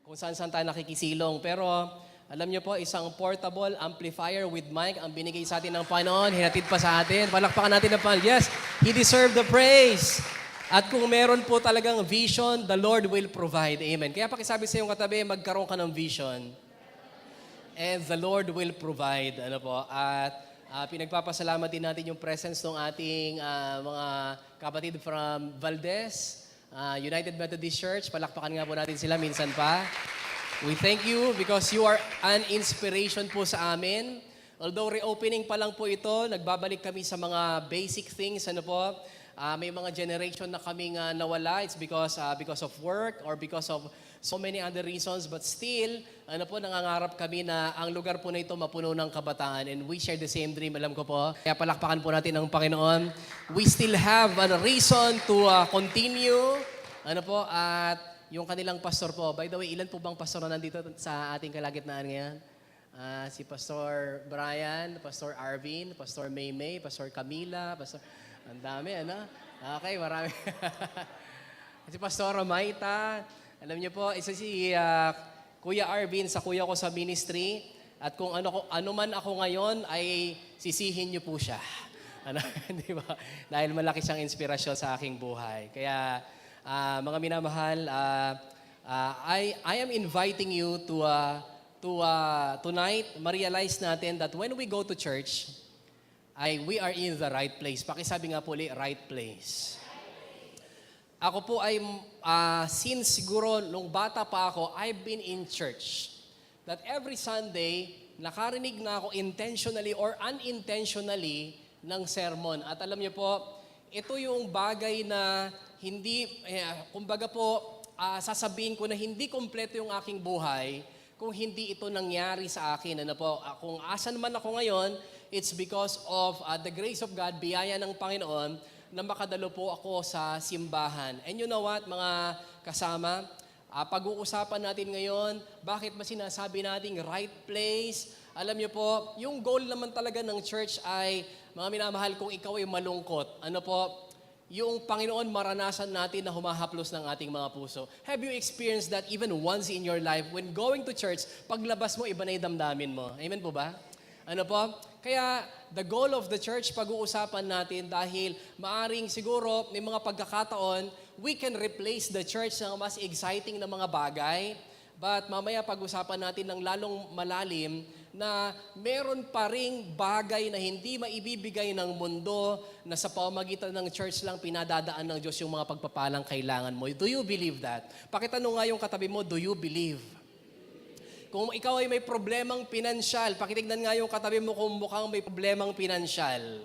kung saan-saan tayo nakikisilong. Pero alam niyo po, isang portable amplifier with mic ang binigay sa atin ng Panginoon, hinatid pa sa atin. Palakpakan natin ng Panginoon. Yes, He deserved the praise. At kung meron po talagang vision, the Lord will provide. Amen. Kaya pakisabi sa iyong katabi, magkaroon ka ng vision. And the Lord will provide. Ano po? At pinagpapasalamat din natin yung presence ng ating mga kapatid from Valdez, United Methodist Church. Palakpakan nga po natin sila minsan pa. We thank you because you are an inspiration po sa amin. Although reopening pa lang po ito, nagbabalik kami sa mga basic things. Ano po? May mga generation na kaming nawala. It's because of work or because of so many other reasons. But still, ano po, nangangarap kami na ang lugar po na ito mapuno ng kabataan. And we share the same dream, alam ko po. Kaya palakpakan po natin ang Panginoon. We still have a reason to continue. Ano po, at yung kanilang pastor po. By the way, ilan po bang pastor na nandito sa ating kalagitnaan ngayon? Si Pastor Brian, Pastor Arvin, Pastor Maymay, Pastor Camila, Pastor... Ang dami, ano? Okay, marami. Si Pastor Maita. Alam niyo po, isa si Kuya Arvin sa kuya ko sa ministry. At kung ano man ako ngayon, ay sisihin niyo po siya. Ano, di ba? Dahil malaki siyang inspirasyon sa aking buhay. Kaya, mga minamahal, I am inviting you to tonight, ma-realize natin that when we go to church, we are in the right place. Pakisabi nga po ulit, right place. Ako po ay, since siguro nung bata pa ako, I've been in church. That every Sunday, nakarinig na ako intentionally or unintentionally ng sermon. At alam niyo po, ito yung bagay na hindi, kumbaga po, sasabihin ko na hindi kompleto yung aking buhay kung hindi ito nangyari sa akin. Ano po, kung asan man ako ngayon, it's because of the grace of God, biyaya ng Panginoon, na makadalo po ako sa simbahan. And you know what, mga kasama, pag-uusapan natin ngayon, bakit ba sinasabi nating right place? Alam niyo po, yung goal naman talaga ng church ay, mga minamahal, kung ikaw ay malungkot, ano po, yung Panginoon maranasan natin na humahaplos ng ating mga puso. Have you experienced that even once in your life? When going to church, paglabas mo, iba na yung damdamin mo. Amen po ba? Ano po? Kaya, the goal of the church, pag-uusapan natin dahil maaring siguro may mga pagkakataon, we can replace the church ng mas exciting na mga bagay. But mamaya pag-usapan natin ng lalong malalim na meron pa ring bagay na hindi maibibigay ng mundo na sa pamamagitan ng church lang pinadadaan ng Diyos yung mga pagpapalang kailangan mo. Do you believe that? Pakitanong nga yung katabi mo, do you believe? Kung ikaw ay may problemang pinansyal, pakitignan nga yung katabi mo kung mukhang may problemang pinansyal.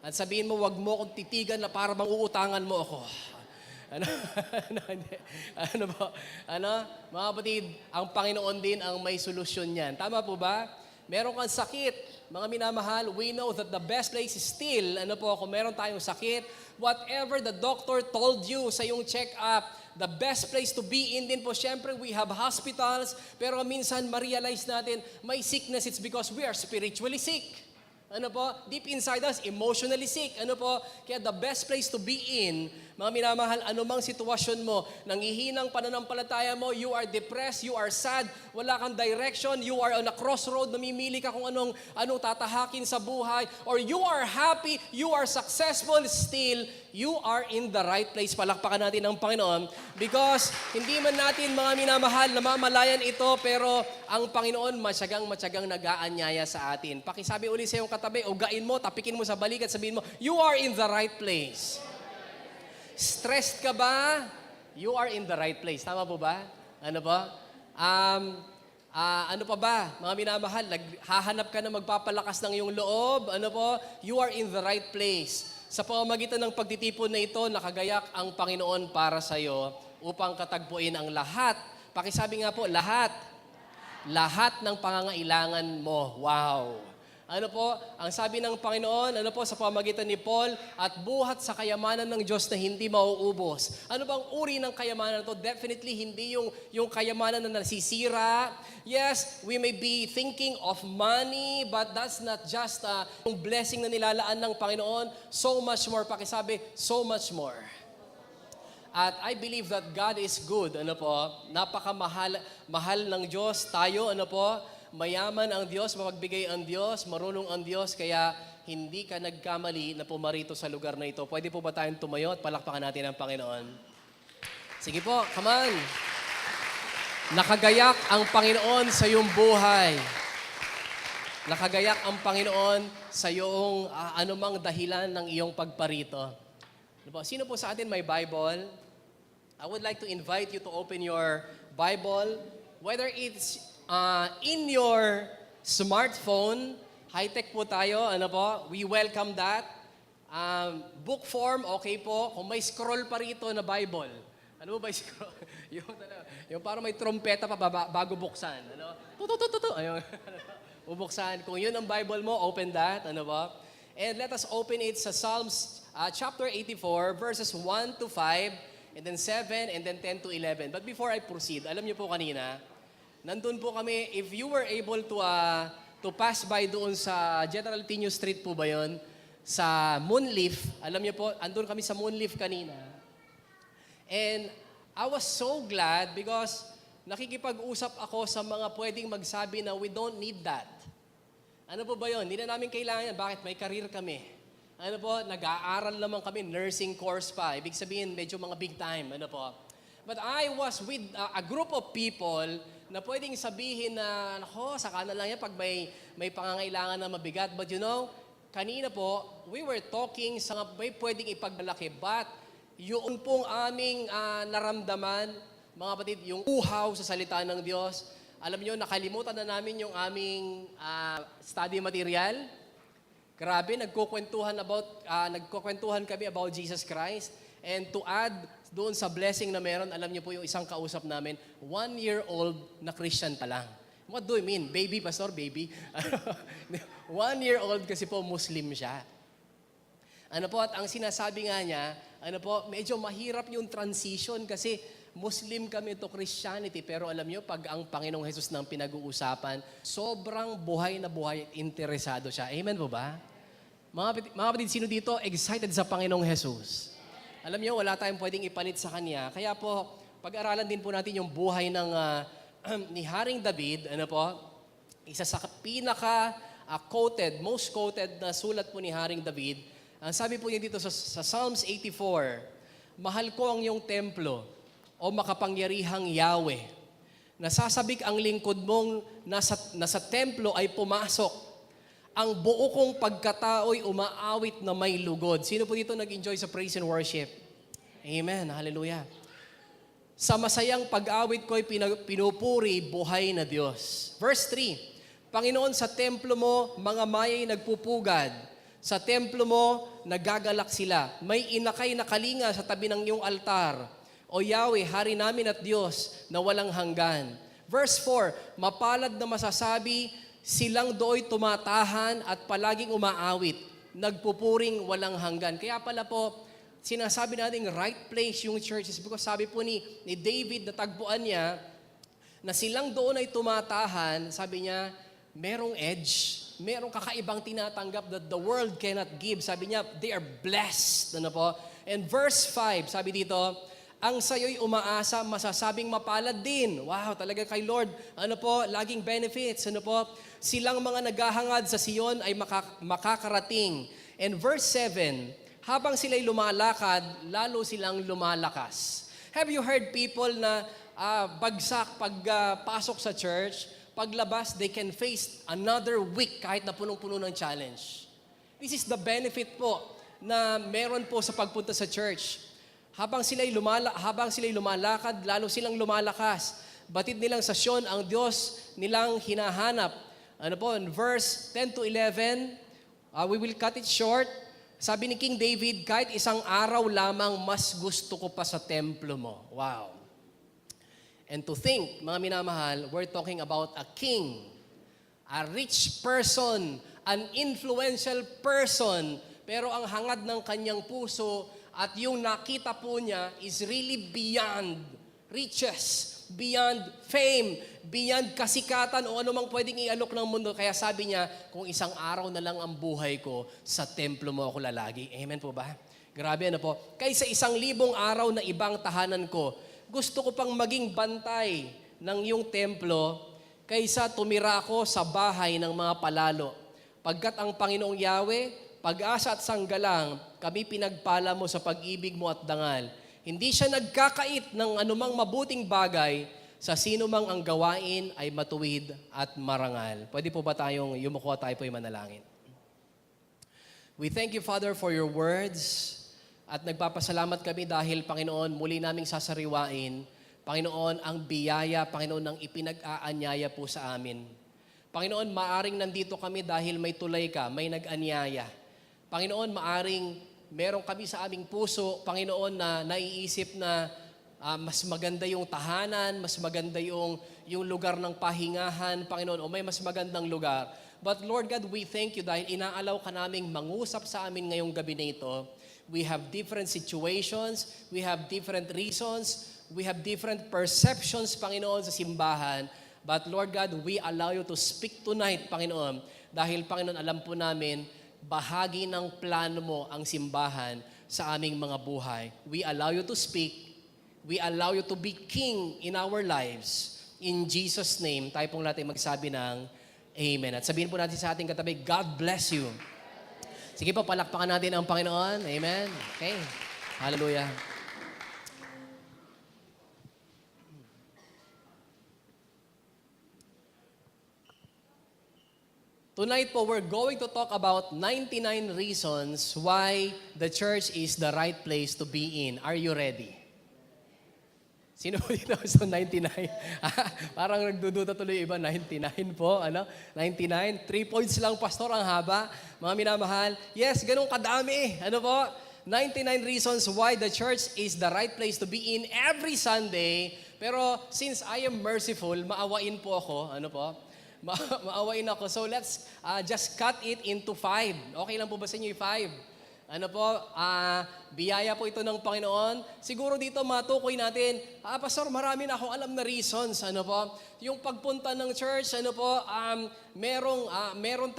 At sabihin mo, wag mo akong titigan na para bang uutangan mo ako. Ano po? Mga kapatid, ang Panginoon din ang may solusyon niyan. Tama po ba? Meron kang sakit, mga minamahal, we know that the best place is still, kung meron tayong sakit, whatever the doctor told you sa iyong check-up, the best place to be in din po, syempre, we have hospitals, pero minsan ma-realize natin, may sickness, it's because we are spiritually sick. Deep inside us, emotionally sick. Kaya the best place to be in, mga minamahal, anumang sitwasyon mo, nanghihinang pananampalataya mo, you are depressed, you are sad, wala kang direction, you are on a crossroad, namimili ka kung anong tatahakin sa buhay, or you are happy, you are successful, still, you are in the right place. Palakpakan natin ang Panginoon because hindi man natin, mga minamahal, namamalayan ito, pero ang Panginoon matyagang nag-aanyaya sa atin. Pakisabi uli sa iyong katabi, ugain mo, tapikin mo sa balikat, sabihin mo, you are in the right place. Stressed ka ba? You are in the right place. Tama po ba? Ano ba? Ano pa ba? Mga minamahal, hahanap ka na magpapalakas ng iyong loob. You are in the right place. Sa pamamagitan ng pagtitipon na ito, nakagayak ang Panginoon para sa iyo upang katagpuin ang lahat. Pakisabi nga po, lahat. Lahat ng pangangailangan mo. Wow! Ang sabi ng Panginoon, sa pamamagitan ni Paul, at buhat sa kayamanan ng Diyos na hindi mauubos. Ano bang uri ng kayamanan na ito? Definitely hindi yung kayamanan na nasisira. Yes, we may be thinking of money, but that's not just yung blessing na nilalaan ng Panginoon. So much more, pakisabi, so much more. At I believe that God is good. Ano po? Mahal ng Diyos. Tayo, ano po? Mayaman ang Diyos, mapagbigay ang Diyos, marunong ang Diyos, kaya hindi ka nagkamali na pumarito sa lugar na ito. Pwede po ba tayong tumayo at palakpakan natin ang Panginoon? Sige po, come on. Nakagayak ang Panginoon sa iyong buhay. Nakagayak ang Panginoon sa iyong anumang dahilan ng iyong pagparito. Ano po? Sino po sa atin may Bible? I would like to invite you to open your Bible, whether it's in your smartphone. High-tech po tayo, ano po? We welcome that. Book form, okay po. Kung may scroll pa rito na Bible. Ano ba yung scroll? yung parang may trompeta pa bago buksan. Ano? Tututututu. Ayun. Bubuksan. Kung yun ang Bible mo, open that. Ano ba? And let us open it sa Psalms chapter 84, verses 1 to 5, and then 7, and then 10 to 11. But before I proceed, alam niyo po kanina, nandun po kami, if you were able to pass by doon sa General Tinio Street po ba yun? Sa Moonleaf, alam niyo po, andun kami sa Moonleaf kanina. And I was so glad because nakikipag-usap ako sa mga pwedeng magsabi na we don't need that. Ano po ba yun? Hindi na namin kailangan yan. Bakit? May career kami. Ano po? Nag-aaral naman kami, nursing course pa. Ibig sabihin, medyo mga big time. Ano po? But I was with a group of people na pwedeng sabihin na, nako, saka na lang yan pag may pangangailangan na mabigat. But you know, kanina po, we were talking sa may pwedeng ipagmalaki. But yung pong aming naramdaman, mga kapatid, yung uhaw sa salita ng Diyos, alam niyo, nakalimutan na namin yung aming study material. Grabe, nagkukwentuhan kami about Jesus Christ. And to add doon sa blessing na meron, alam niyo po yung isang kausap namin, 1-year-old na Christian pa lang. What do you mean? Baby, pastor, baby? 1-year-old kasi po Muslim siya. Ano po, at ang sinasabi nga niya, ano po, medyo mahirap yung transition kasi Muslim kami to Christianity, pero alam niyo, pag ang Panginoong Jesus nang pinag-uusapan, sobrang buhay na buhay, interesado siya. Amen po ba? Mga kapatid, sino dito excited sa Panginoong Jesus? Alam niyo, wala tayong pwedeng ipalit sa Kanya. Kaya po, pag-aralan din po natin yung buhay ng ni Haring David, ano po, isa sa pinaka-quoted, most quoted na sulat po ni Haring David. Ang sabi po niya dito sa Psalms 84, mahal ko ang iyong templo, o makapangyarihang Yahweh. Nasasabik ang lingkod mong nasa templo ay pumasok. Ang buo kong pagkatao'y umaawit na may lugod. Sino po dito nag-enjoy sa praise and worship? Amen. Hallelujah. Sa masayang pag-awit ko'y pinupuri buhay na Diyos. Verse 3, Panginoon, sa templo mo, mga maya'y nagpupugad. Sa templo mo, nagagalak sila. May inakay na kalinga sa tabi ng iyong altar. O Yahweh, Hari namin at Diyos na walang hanggan. Verse 4, mapalad na masasabi, silang dooy tumatahan at palaging umaawit, nagpupuring walang hanggan. Kaya pala po, sinasabi natin right place yung churches because sabi po ni David na tagpuan niya, na silang doon ay tumatahan, sabi niya, merong edge, merong kakaibang tinatanggap that the world cannot give. Sabi niya, they are blessed. Ano po? And verse 5, sabi dito, ang sayo'y umaasa, masasabing mapalad din. Wow, talaga kay Lord. Ano po, laging benefits. Ano po, silang mga naghahangad sa Sion ay makakarating. And verse 7, habang sila'y lumalakad, lalo silang lumalakas. Have you heard people na bagsak pagpasok sa church, paglabas, they can face another week kahit na punong-puno ng challenge. This is the benefit po na meron po sa pagpunta sa church. Habang sila'y lumalakad, lalo silang lumalakas. Batid nilang sa Sion ang Diyos nilang hinahanap. Ano po, in verse 10 to 11, we will cut it short. Sabi ni King David, kahit isang araw lamang, mas gusto ko pa sa templo mo. Wow. And to think, mga minamahal, we're talking about a king, a rich person, an influential person, pero ang hangad ng kanyang puso at yung nakita po niya is really beyond riches, beyond fame, beyond kasikatan o anumang pwedeng ialok ng mundo. Kaya sabi niya, kung isang araw na lang ang buhay ko, sa templo mo ako lalagi. Amen po ba? Grabe, ano po? Kaysa 1,000 araw na ibang tahanan ko, gusto ko pang maging bantay ng iyong templo kaysa tumira ako sa bahay ng mga palalo. Pagkat ang Panginoong Yahweh, pag-asa at sanggalang, kami pinagpala mo sa pag-ibig mo at dangal. Hindi siya nagkakait ng anumang mabuting bagay, sa sino mang ang gawain ay matuwid at marangal. Pwede po ba tayong yumuko, tayo po'y manalangin? We thank you, Father, for your words. At nagpapasalamat kami dahil, Panginoon, muli naming sasariwain, Panginoon, ang biyaya, Panginoon, ng ipinag-aanyaya po sa amin. Panginoon, maaring nandito kami dahil may tulay ka, may nag-anyaya. Panginoon, maaring meron kami sa aming puso, Panginoon, na naiisip na mas maganda yung tahanan, mas maganda yung lugar ng pahingahan, Panginoon, o may mas magandang lugar. But Lord God, we thank you dahil inaalaw ka naming mangusap sa amin ngayong gabi na ito. We have different situations, we have different reasons, we have different perceptions, Panginoon, sa simbahan. But Lord God, we allow you to speak tonight, Panginoon. Dahil, Panginoon, alam po namin, bahagi ng plano mo ang simbahan sa aming mga buhay. We allow you to speak. We allow you to be king in our lives. In Jesus' name, tayo pong natin magsabi ng Amen. At sabihin po natin sa ating katabi, God bless you. Sige po, palakpakan natin ang Panginoon. Amen. Okay. Hallelujah. Tonight po, we're going to talk about 99 reasons why the church is the right place to be in. Are you ready? Sino po dito sa 99? Parang nagdududa tuloy iba, 99 po. 99? 3 points lang, pastor, ang haba. Mga minamahal. Yes, ganun kadami. 99 reasons why the church is the right place to be in every Sunday. Pero since I am merciful, maawain po ako. Maawain ako. So let's just cut it into 5. Okay lang po ba sa inyo yung 5? Biyaya po ito ng Panginoon. Siguro dito matukoy natin, Pastor, marami na akong alam na reasons. Yung pagpunta ng church, meron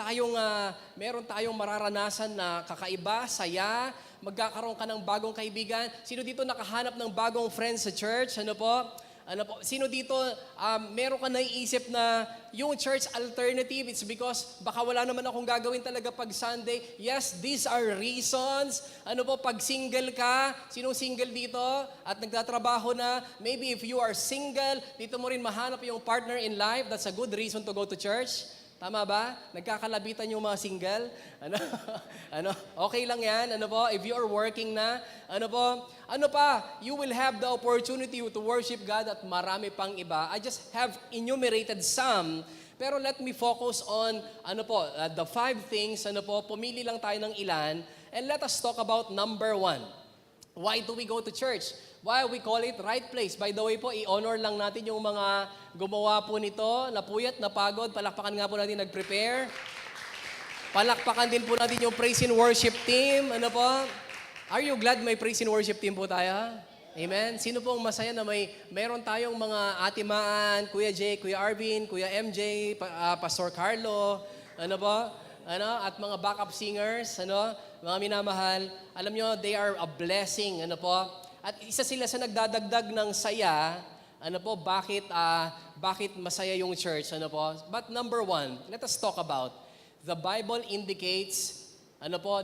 tayong mararanasan na kakaiba, saya, magkakaroon ka ng bagong kaibigan. Sino dito nakahanap ng bagong friends sa church? Sino dito, meron ka naiisip na yung church alternative, it's because baka wala naman akong gagawin talaga pag Sunday. Yes, these are reasons. Pag single ka, sinong single dito at nagtatrabaho na, maybe if you are single, dito mo rin mahanap yung partner in life, that's a good reason to go to church. Tama ba? Nagkakalabitan yung mga single? Okay lang yan. If you are working na, you will have the opportunity to worship God at marami pang iba. I just have enumerated some, pero let me focus on, the 5 things, pumili lang tayo ng ilan, and let us talk about number 1. Why do we go to church? Why we call it right place? By the way po, i-honor lang natin yung mga gumawa po nito, napuyat, napagod, palakpakan nga po natin nag-prepare. Palakpakan din po natin yung praise and worship team. Are you glad may praise and worship team po tayo? Amen? Sino pong masaya na meron tayong mga atimaan, Kuya Jay, Kuya Arvin, Kuya MJ, Pastor Carlo, at mga backup singers, mga minamahal. Alam nyo, they are a blessing, At isa sila sa nagdadagdag ng saya, bakit masaya yung church, But number 1, let us talk about, the Bible indicates,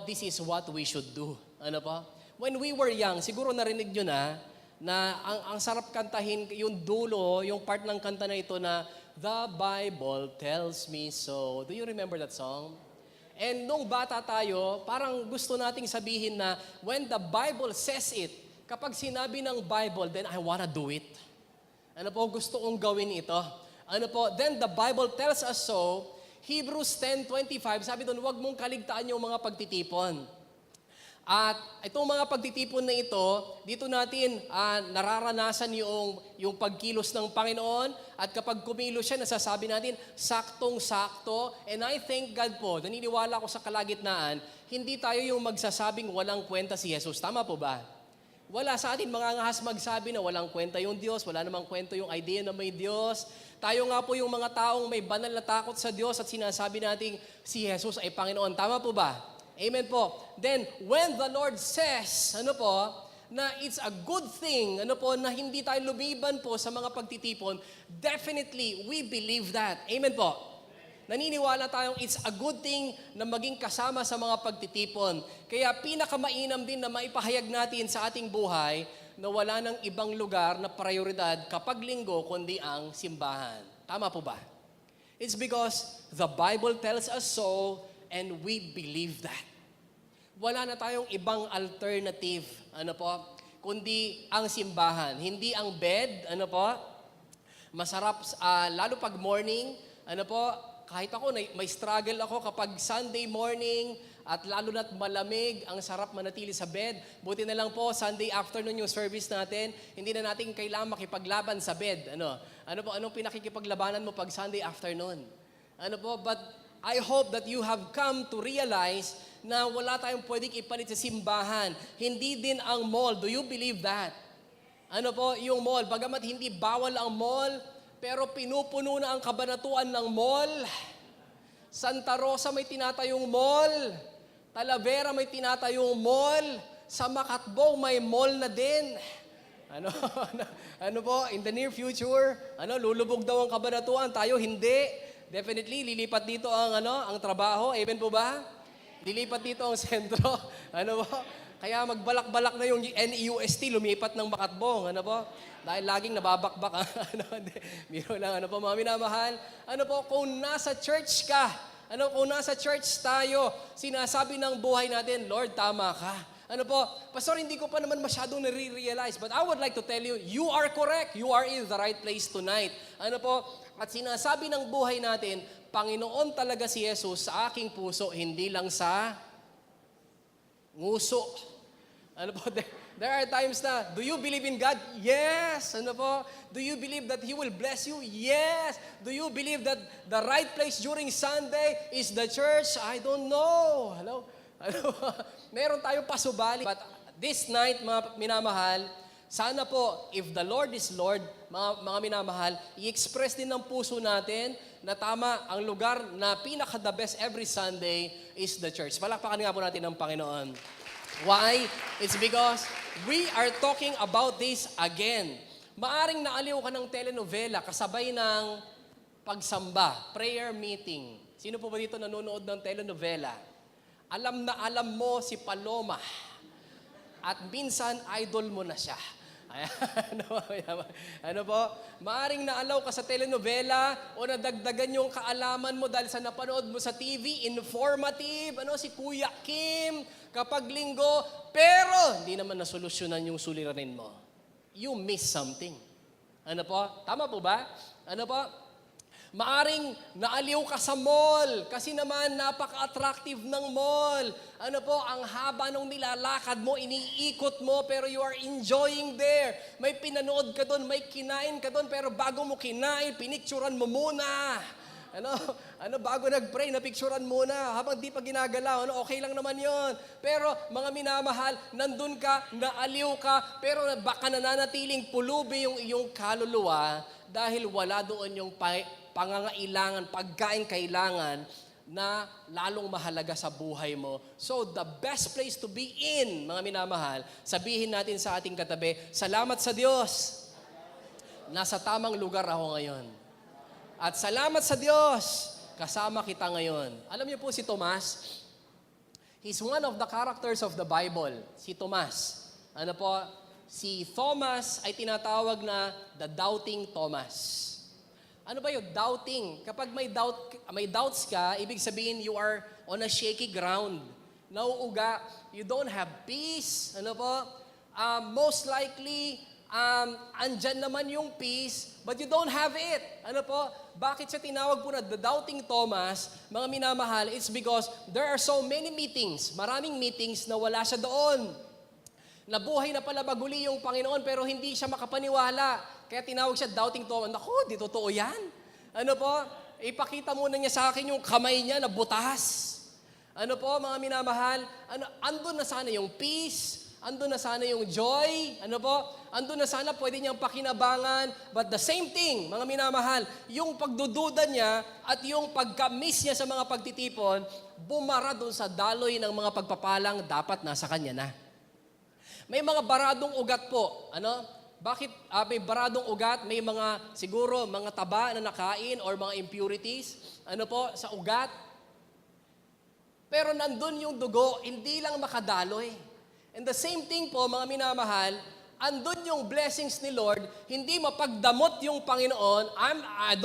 this is what we should do. When we were young, siguro narinig nyo na ang sarap kantahin, yung dulo, yung part ng kanta na ito na, the Bible tells me so. Do you remember that song? And nung bata tayo, parang gusto nating sabihin na, when the Bible says it, kapag sinabi ng Bible, then I wanna do it. Gusto kong gawin ito. Then the Bible tells us so. Hebrews 10:25, sabi doon, huwag mong kaligtaan yung mga pagtitipon. At itong mga pagtitipon na ito, dito natin nararanasan yung pagkilos ng Panginoon. At kapag kumilos siya, nasasabi natin, saktong-sakto. And I thank God po, naniniwala ko sa kalagitnaan, hindi tayo yung magsasabing walang kwenta si Jesus. Tama po ba? Wala sa atin mga ngahas magsabi na walang kwenta yung Diyos, wala namang kwento yung idea na may Diyos. Tayo nga po yung mga taong may banal na takot sa Diyos at sinasabi nating si Jesus ay Panginoon. Tama po ba? Amen po. Then, when the Lord says, na it's a good thing, na hindi tayo lumiban po sa mga pagtitipon, definitely, we believe that. Amen po. Naniniwala tayong it's a good thing na maging kasama sa mga pagtitipon. Kaya pinakamainam din na maipahayag natin sa ating buhay na wala ng ibang lugar na prioridad kapag linggo kundi ang simbahan. Tama po ba? It's because the Bible tells us so and we believe that. Wala na tayong ibang alternative, kundi ang simbahan. Hindi ang bed, masarap, lalo pag morning, kahit ako, may struggle ako kapag Sunday morning, at lalo na't malamig, ang sarap manatili sa bed. Buti na lang po, Sunday afternoon yung service natin, hindi na natin kailangan makipaglaban sa bed. Anong pinakikipaglabanan mo pag Sunday afternoon? But I hope that you have come to realize na wala tayong pwedeng ipalit sa simbahan. Hindi din ang mall. Do you believe that? Yung mall. Bagamat hindi bawal ang mall, pero pinupuno na ang kabanatuan ng mall. Santa Rosa may tinatayong mall. Talavera may tinatayong mall. Sa Makatbong may mall na din. In the near future, lulubog daw ang kabanatuan. Tayo hindi. Definitely, lilipat dito ang trabaho. Amen po ba? Lilipat dito ang sentro. Kaya magbalak-balak na yung NEUST, lumipat ng Makatbong. Dahil laging nababakbak. Biro lang, mga minamahal. Kung nasa church ka, kung nasa church tayo, sinasabi ng buhay natin, Lord, tama ka. Pastor, hindi ko pa naman masyadong nare-realize. But I would like to tell you, you are correct. You are in the right place tonight. At sinasabi ng buhay natin, Panginoon talaga si Jesus sa aking puso, hindi lang sa nguso. There are times na, do you believe in God? Yes. Do you believe that He will bless you? Yes. Do you believe that the right place during Sunday is the church? I don't know. Meron tayong pasubali. But this night, mga minamahal, sana po, if the Lord is Lord, mga minamahal, i-express din ng puso natin na tama ang lugar na pinaka-the best every Sunday is the church. Palakpakan nga po natin ang Panginoon. Why? It's because we are talking about this again. Maaring naaliw ka ng telenovela kasabay ng pagsamba, prayer meeting. Sino po ba dito nanonood ng telenovela? Alam na alam mo si Paloma. At minsan, idol mo na siya. Maaring naalaw ka sa telenovela o nadagdagan yung kaalaman mo dahil sa napanood mo sa TV, informative, si Kuya Kim, kapag linggo, pero hindi naman nasolusyonan yung suliranin mo. You miss something. Tama po ba? Maaring naaliw ka sa mall kasi naman napaka-attractive ng mall. Ang haba nung nilalakad mo, iniikot mo, pero you are enjoying there. May pinanood ka doon, may kinain ka doon, pero bago mo kinain, pinicturan mo muna. Bago nag-pray, napicturan muna. Habang di pa ginagalaw, okay lang naman yon. Pero mga minamahal, nandun ka, naaliw ka, pero baka nananatiling pulubi yung iyong kaluluwa dahil wala doon yung pangangailangan, pagkain kailangan na lalong mahalaga sa buhay mo. So, the best place to be in, mga minamahal, sabihin natin sa ating katabi, salamat sa Diyos. Nasa tamang lugar ako ngayon. At salamat sa Diyos, kasama kita ngayon. Alam niyo po si Tomas, he's one of the characters of the Bible. Si Tomas. Si Thomas ay tinatawag na the doubting Thomas. Ano ba yung doubting? Kapag may doubts ka, ibig sabihin you are on a shaky ground. Nauuga, you don't have peace. Most likely, andyan naman yung peace, but you don't have it. Bakit siya tinawag po na the doubting Thomas, mga minamahal? It's because there are so many meetings, maraming meetings na wala siya doon. Nabuhay na pala maguli yung Panginoon pero hindi siya makapaniwala. Kaya tinawag siya doubting Thomas. Naku, di totoo yan. Ipakita muna niya sa akin yung kamay niya na butas. Mga minamahal, andun na sana yung peace, andun na sana yung joy, ano po, andun na sana pwede niyang pakinabangan, but the same thing, mga minamahal, yung pagdududa niya at yung pagka-miss niya sa mga pagtitipon, bumara dun sa daloy ng mga pagpapalang dapat nasa kanya na. May mga baradong ugat po, ano? Bakit may baradong ugat? May mga, siguro, mga taba na nakain or mga impurities, ano po, sa ugat. Pero nandun yung dugo, hindi lang makadaloy. And the same thing po, mga minamahal, andun yung blessings ni Lord, hindi mapagdamot yung Panginoon. I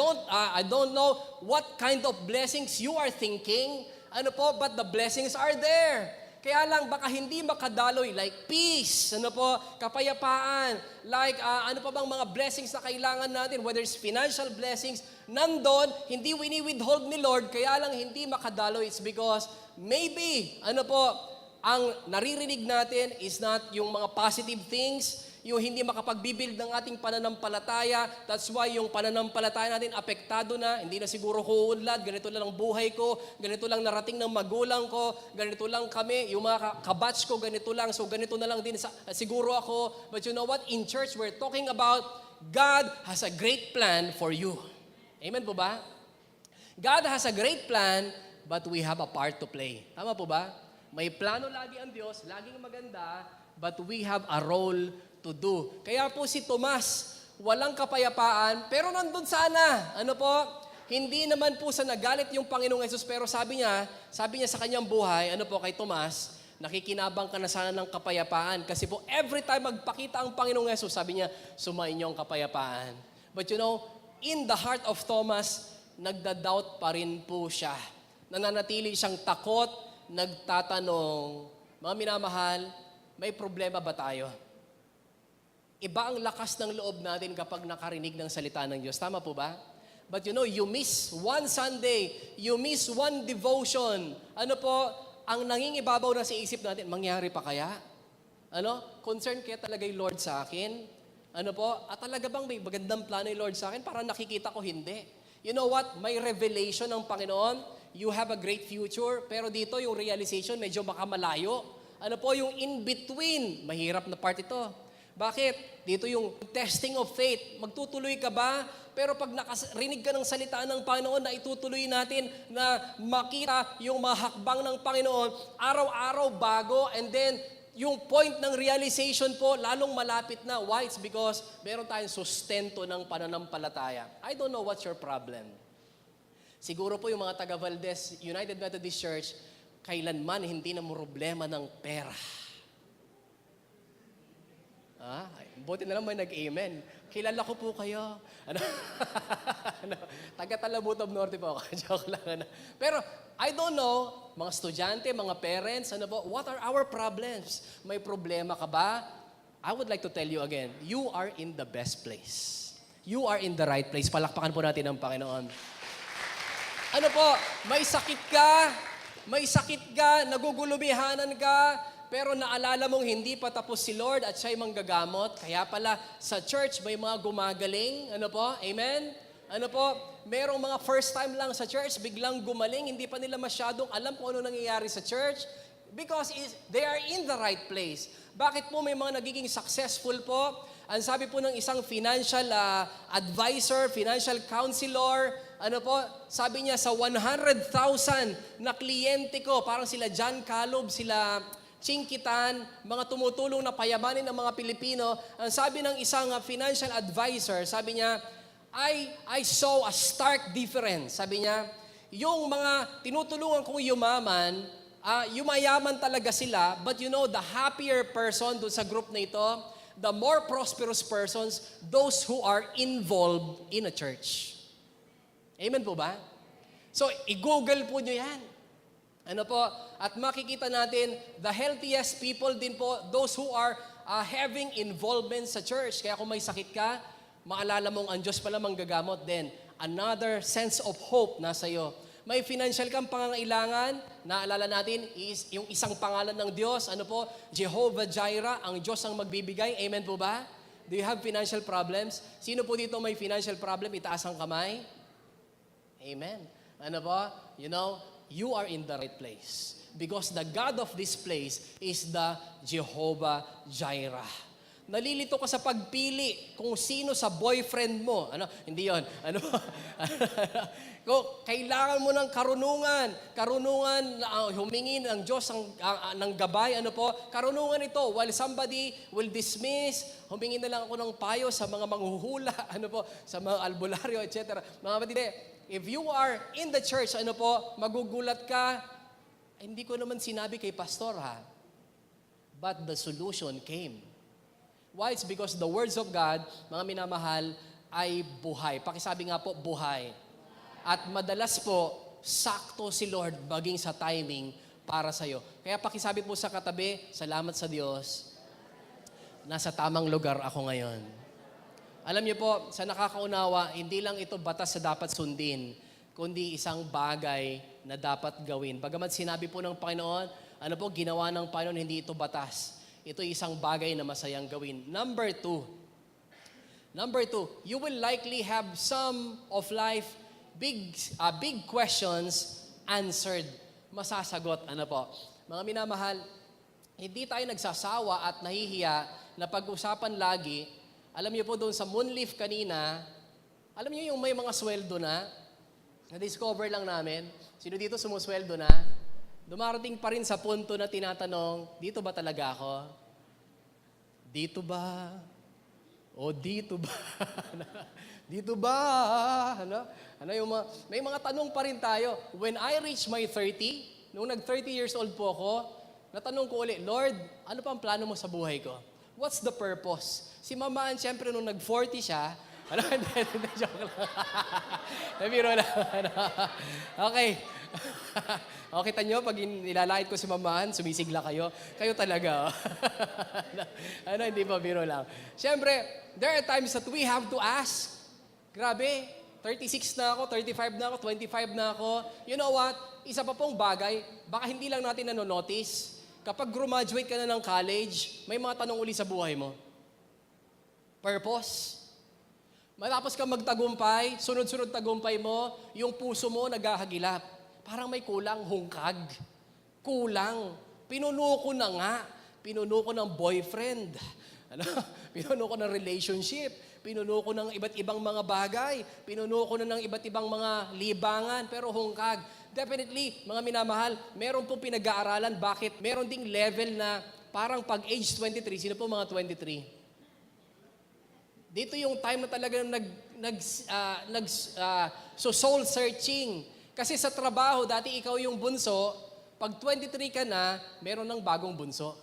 don't know what kind of blessings you are thinking, ano po, but the blessings are there. Kaya lang, baka hindi makadaloy, like peace, ano po, kapayapaan, like ano pa bang mga blessings na kailangan natin, whether it's financial blessings, nandun, hindi wini-withhold ni Lord, kaya lang hindi makadaloy. It's because maybe, ano po, ang naririnig natin is not yung mga positive things, yung hindi makapagbibuild ng ating pananampalataya. That's why yung pananampalataya natin apektado na, hindi na siguro kuunlad, ganito lang ang buhay ko, ganito lang narating ng magulang ko, ganito lang kami, yung mga kabatch ko, ganito lang, so ganito na lang din siguro ako. But you know what? In church, we're talking about God has a great plan for you. Amen po ba? God has a great plan, but we have a part to play. Tama po ba? May plano lagi ang Diyos, laging maganda, but we have a role to do. Kaya po si Tomas, walang kapayapaan, pero nandun sana. Ano po? Hindi naman po sa nagalit yung Panginoong Yesus, pero sabi niya sa kanyang buhay, ano po kay Tomas, nakikinabang ka na sana ng kapayapaan. Kasi po, every time magpakita ang Panginoong Yesus, sabi niya, sumain niyo ang kapayapaan. But you know, in the heart of Thomas, nagda-doubt pa rin po siya. Nananatili siyang takot, nagtatanong, mga minamahal, may problema ba tayo? Iba ang lakas ng loob natin kapag nakarinig ng salita ng Diyos. Tama po ba? But you know, you miss one Sunday, you miss one devotion. Ano po, ang nangingibabaw na sa isip natin, mangyari pa kaya? Ano? Concern kaya talaga yung Lord sa akin? Ano po? At talaga bang may magandang plano yung Lord sa akin? Parang nakikita ko hindi. You know what? May revelation ng Panginoon. You have a great future. Pero dito yung realization medyo makamalayo. Ano po yung in-between? Mahirap na part ito. Bakit? Dito yung testing of faith. Magtutuloy ka ba? Pero pag nakarinig ka ng salita ng Panginoon na itutuloy natin na makita yung mga hakbang ng Panginoon, araw-araw bago, and then yung point ng realization po, lalong malapit na. Why? It's because meron tayong sustento ng pananampalataya. I don't know what's your problem. Siguro po yung mga taga Valdez United Methodist Church, kailanman hindi na problema ng pera. Buti na lang may nag-amen. Kilala ko po kayo. Taga-Talabutog Norte po ako. Joke lang. Pero, I don't know, mga estudyante, mga parents, what are our problems? May problema ka ba? I would like to tell you again, you are in the best place. You are in the right place. Palakpakan po natin ang Panginoon. May sakit ka, nagugulubihanan ka, pero naalala mong hindi pa tapos si Lord at siya'y manggagamot. Kaya pala sa church may mga gumagaling. Amen? Merong mga first time lang sa church, biglang gumaling, hindi pa nila masyadong alam kung ano nangyayari sa church because they are in the right place. Bakit po may mga nagiging successful po? Ang sabi po ng isang financial advisor, financial counselor, sabi niya sa 100,000 na kliyente ko, parang sila John Calob, sila Chinkitan, mga tumutulong na payamanin ng mga Pilipino, ang sabi ng isang financial advisor, sabi niya, I saw a stark difference. Sabi niya, yung mga tinutulungan kong yumaman, yumayaman talaga sila, but you know, the happier person doon sa group na ito, the more prosperous persons, those who are involved in a church. Amen po ba? So, i-google po nyo yan. At makikita natin, the healthiest people din po, those who are having involvement sa church. Kaya kung may sakit ka, maalala mong ang Diyos pala manggagamot, then another sense of hope nasa iyo. May financial kang pangangailangan, naalala natin, is yung isang pangalan ng Diyos, Jehovah Jireh, ang Diyos ang magbibigay. Amen po ba? Do you have financial problems? Sino po dito may financial problem? Itaas ang kamay. Amen. You are in the right place. because the God of this place is the Jehovah Jireh. Nalilito ka sa pagpili kung sino sa boyfriend mo. Ano? Hindi yon. Ano? Kung kailangan mo ng karunungan na humingi ng Diyos ng gabay, ano po? Karunungan ito. While somebody will dismiss, humingi na lang ako ng payo sa mga manghuhula, ano po, sa mga albularyo, etc. Mga kapatid, if you are in the church, ano po, magugulat ka, hindi ko naman sinabi kay pastor ha. But the solution came. Why? It's because the words of God, mga minamahal, ay buhay. Pakisabi nga po, buhay. At madalas po, sakto si Lord maging sa timing para sa'yo. Kaya pakisabi po sa katabi, salamat sa Diyos, nasa tamang lugar ako ngayon. Alam niyo po, sa nakakaunawa, hindi lang ito batas na dapat sundin, kundi isang bagay na dapat gawin. Bagamat sinabi po ng Panginoon, ano po, ginawa ng Panginoon, hindi ito batas. Ito isang bagay na masayang gawin. Number two, you will likely have some of life big questions answered. Masasagot. Ano po? Mga minamahal, hindi tayo nagsasawa at nahihiya na pag-usapan lagi. Alam niyo po doon sa Moonleaf kanina, alam niyo yung may mga sweldo na-discover lang namin. Sino dito sumusweldo na? Dumarating pa rin sa punto na tinatanong, dito ba talaga ako? Dito ba? O dito ba? Dito ba? Ano yung may mga tanong pa rin tayo. When I reach my 30, nung nag-30 years old po ako, natanong ko ulit, Lord, ano pa ang plano mo sa buhay ko? What's the purpose? Si Mama Ann, siyempre, nung nag-40 siya, hindi, joke lang. Nabiro lang. Okay. O, kita nyo, pag nilalait ko si Mama Ann, sumisigla kayo. Kayo talaga. Hindi pa, biro lang. Siyempre, there are times that we have to ask. Grabe, 36 na ako, 35 na ako, 25 na ako. You know what? Isa pa pong bagay, baka hindi lang natin nanonotice. Kapag graduate ka na ng college, may mga tanong uli sa buhay mo. Purpose. Matapos ka magtagumpay, sunod-sunod tagumpay mo, yung puso mo naghahagilap. Parang may kulang, hungkag. Kulang. Pinuno ko na nga. Pinuno ko ng boyfriend. Pinuno ko ng relationship. Pinuno ko ng iba't ibang mga bagay. Pinuno ko na ng iba't ibang mga libangan. Pero hungkag. Definitely, mga minamahal, meron pong pinag-aaralan. Bakit? Meron ding level na parang pag age 23, sino po mga 23? Dito yung time na talaga so soul searching. Kasi sa trabaho, dati ikaw yung bunso, pag 23 ka na, meron ng bagong bunso.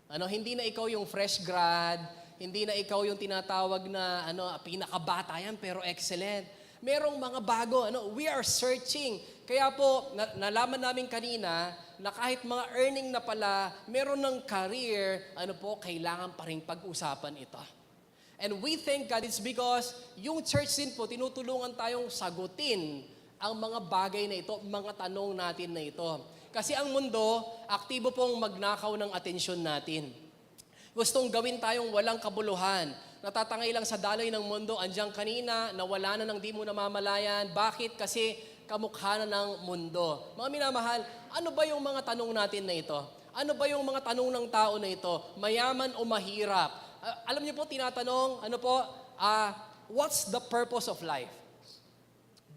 Hindi na ikaw yung fresh grad, hindi na ikaw yung tinatawag na pinakabata yan, pero excellent. Merong mga bago, we are searching. Kaya po, nalaman namin kanina na kahit mga earning na pala, meron ng career, kailangan pa rin pag-usapan ito. And we thank God it's because yung church din po, tinutulungan tayong sagutin ang mga bagay na ito, mga tanong natin na ito. Kasi ang mundo, aktibo pong magnakaw ng atensyon natin. Gustong gawin tayong walang kabuluhan. Natatangay lang sa daloy ng mundo, andiyan kanina, nawala na ng di mo namamalayan. Bakit? Kasi kamukha na ng mundo. Mga minamahal, ano ba yung mga tanong natin na ito? Ano ba yung mga tanong ng tao na ito? Mayaman o mahirap? Alam niyo po, tinatanong, what's the purpose of life?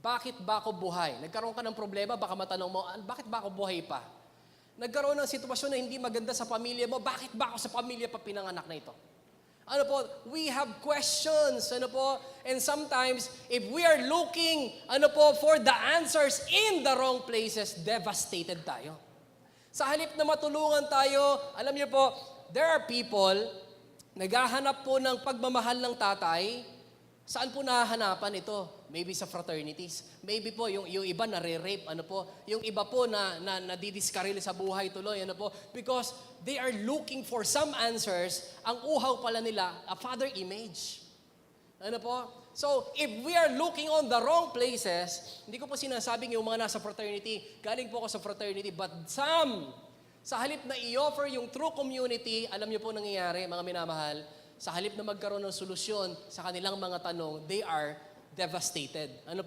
Bakit ba ako buhay? Nagkaroon ka ng problema, baka matanong mo, bakit ba ako buhay pa? Nagkaroon ng sitwasyon na hindi maganda sa pamilya mo, bakit ba ako sa pamilya pa pinanganak na ito? We have questions, and sometimes, if we are looking, for the answers in the wrong places, devastated tayo. Sa halip na matulungan tayo, alam niyo po, there are people, naghahanap po ng pagmamahal ng tatay. Saan po nahahanapan ito? Maybe sa fraternities. Maybe po, yung iba nare-rape, yung iba po na nadidiskaril sa buhay tuloy, because they are looking for some answers. Ang uhaw pala nila, a father image. So, if we are looking on the wrong places, hindi ko po sinasabing yung mga nasa fraternity, galing po ako sa fraternity, but some, sa halip na i-offer yung true community, alam niyo po nangyayari, mga minamahal, sa halip na magkaroon ng solusyon sa kanilang mga tanong, they are devastated. Ano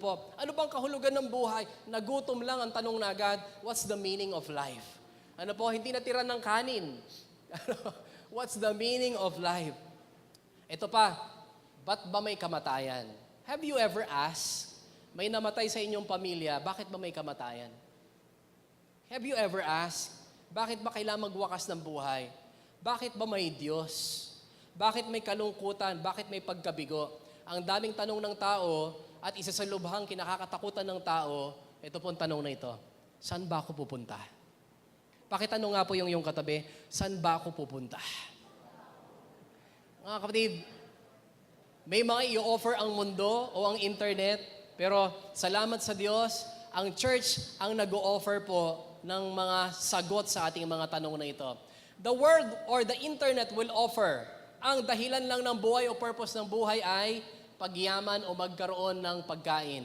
bang kahulugan ng buhay? Nagutom lang ang tanong na agad, what's the meaning of life? Ano po, hindi natira ng kanin. What's the meaning of life? Ito pa, ba't ba may kamatayan? Have you ever asked, may namatay sa inyong pamilya, bakit ba may kamatayan? Have you ever asked, bakit ba kailangan magwakas ng buhay? Bakit ba may Diyos? Bakit may kalungkutan? Bakit may pagkabigo? Ang daming tanong ng tao at isa sa lubhang kinakatakutan ng tao, ito po ang tanong na ito, saan ba ako pupunta? Pakitanong nga po yung katabi, saan ba ako pupunta? Mga kapatid, may mga i-offer ang mundo o ang internet, pero salamat sa Diyos, ang church ang nag-o-offer po ng mga sagot sa ating mga tanong na ito. The world or the internet will offer. Ang dahilan lang ng buhay o purpose ng buhay ay pagyaman o magkaroon ng pagkain.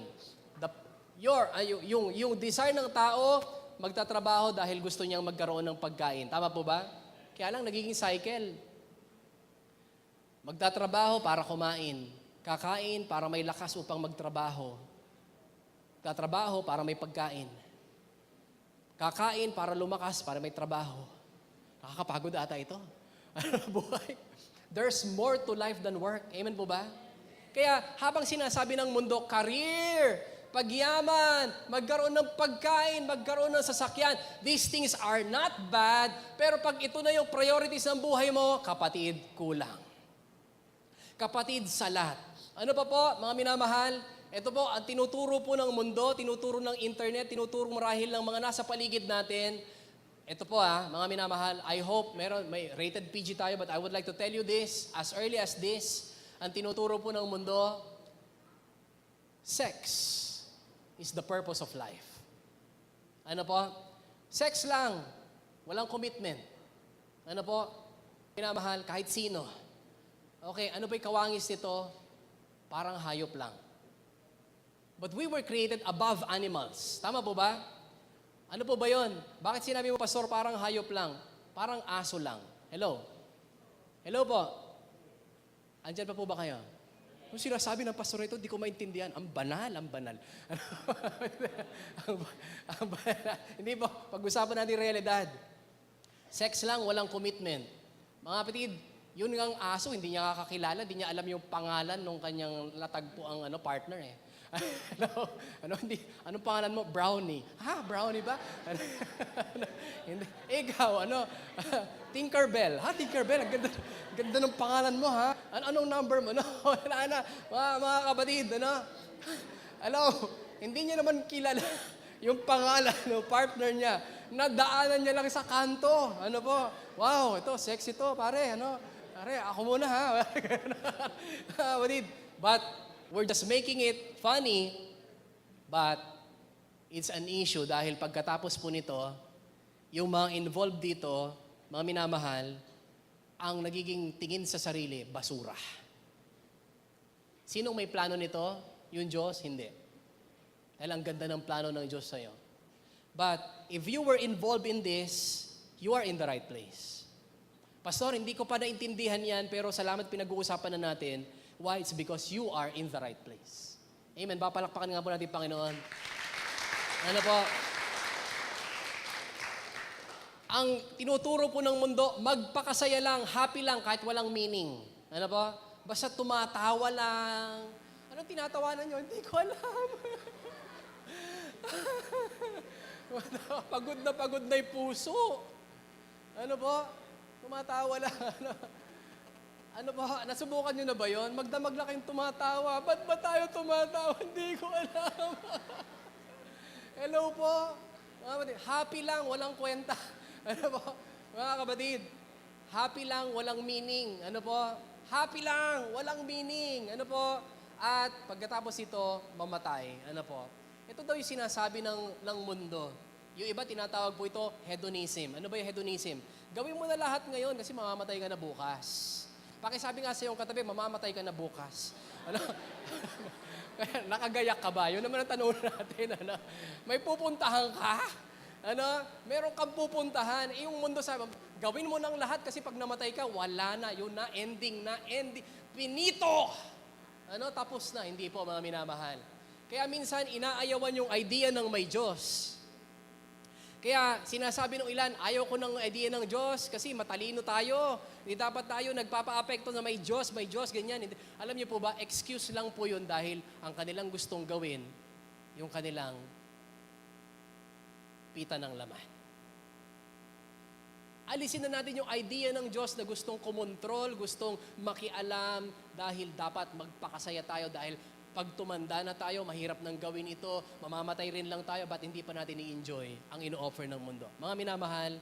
Yung desire ng tao, magtatrabaho dahil gusto niyang magkaroon ng pagkain. Tama po ba? Kaya lang nagiging cycle. Magtatrabaho para kumain. Kakain para may lakas upang magtrabaho. Tatrabaho para may pagkain. Kakain para lumakas, para may trabaho. Nakakapagod ata ito. Buhay. There's more to life than work. Amen po ba? Kaya habang sinasabi ng mundo, career, pagyaman, magkaroon ng pagkain, magkaroon ng sasakyan, these things are not bad, pero pag ito na yung priorities ng buhay mo, kapatid, kulang. Kapatid, salat. Ano pa po, mga minamahal? Ito po, ang tinuturo po ng mundo, tinuturo ng internet, tinuturo marahil ng mga nasa paligid natin. Ito po mga minamahal, I hope may rated PG tayo, but I would like to tell you this, as early as this, ang tinuturo po ng mundo, sex is the purpose of life. Ano po? Sex lang, walang commitment. Ano po? Minamahal, kahit sino. Okay, ano ba yung kawangis nito? Parang hayop lang. But we were created above animals. Tama po ba? Ano po ba yun? Bakit sinabi mo, Pastor, parang hayop lang? Parang aso lang. Hello? Hello po? Andyan pa po ba kayo? Kung sinasabi ng pastor ito, di ko maintindihan. Ang banal, ang banal. ang banal. Hindi po, pag-usapan natin realidad. Sex lang, walang commitment. Mga kapatid, yun ang aso, hindi niya kakakilala, hindi niya alam yung pangalan ng kanyang natagpo ang partner eh. Anong pangalan mo? Brownie. Ha? Brownie ba? Hindi. Ikaw, Tinkerbell. Ha? Tinkerbell? Ang ganda ng pangalan mo, ha? Anong number mo? Wala na. Mga kapatid, hindi niya naman kilala yung pangalan ng partner niya. Nadaanan niya lang sa kanto. Ano po? Wow, ito, sexy to, pare. Pare, ako muna, ha? Kapatid, but we're just making it funny, but it's an issue dahil pagkatapos po nito, yung mga involved dito, mga minamahal, ang nagiging tingin sa sarili, basura. Sinong may plano nito? Yung Diyos? Hindi. Dahil ang ganda ng plano ng Diyos sa'yo. But if you were involved in this, you are in the right place. Pastor, hindi ko pa naintindihan yan, pero salamat pinag-uusapan na natin. Why? It's because you are in the right place. Amen. Papalakpakan nga po natin, Panginoon. Ano po? Ang tinuturo po ng mundo, magpakasaya lang, happy lang, kahit walang meaning. Ano po? Basta tumatawa lang. Anong tinatawanan nyo? Hindi ko alam. Pagod na yung puso. Ano po? Tumatawa lang. Ano ba? Nasubukan nyo na ba yun? Magdamag lang kayong tumatawa. Ba't ba tayo tumatawa? Hindi ko alam. Hello po. Mga kapatid, happy lang, walang kwenta. Ano po? Mga kapatid, happy lang, walang meaning. Ano po? Happy lang, walang meaning. Ano po? At pagkatapos ito, mamatay. Ano po? Ito daw yung sinasabi ng mundo. Yung iba tinatawag po ito hedonism. Ano ba yung hedonism? Gawin mo na lahat ngayon kasi mamamatay ka na bukas. Pakisabi nga sa iyong katabi, mamamatay ka na bukas. Nakagayak ka ba? Yun naman ang tanong natin. May pupuntahan ka? Meron kang pupuntahan. Yung mundo sabi, gawin mo ng lahat kasi pag namatay ka, wala na. Yun na, ending. Finito! Tapos na. Hindi po, mga minamahal. Kaya minsan, inaayawan yung idea ng may Diyos. Kaya sinasabi ng ilan, ayaw ko ng idea ng Diyos kasi matalino tayo. Hindi dapat tayo nagpapa-apekto na may Diyos, ganyan. Hindi. Alam niyo po ba, excuse lang po yun dahil ang kanilang gustong gawin, yung kanilang pita ng laman. Alisin na natin yung idea ng Diyos na gustong kumontrol, gustong makialam dahil dapat magpakasaya tayo dahil pag tumanda na tayo, mahirap nang gawin ito, mamamatay rin lang tayo, ba't hindi pa natin i-enjoy ang ino-offer ng mundo? Mga minamahal,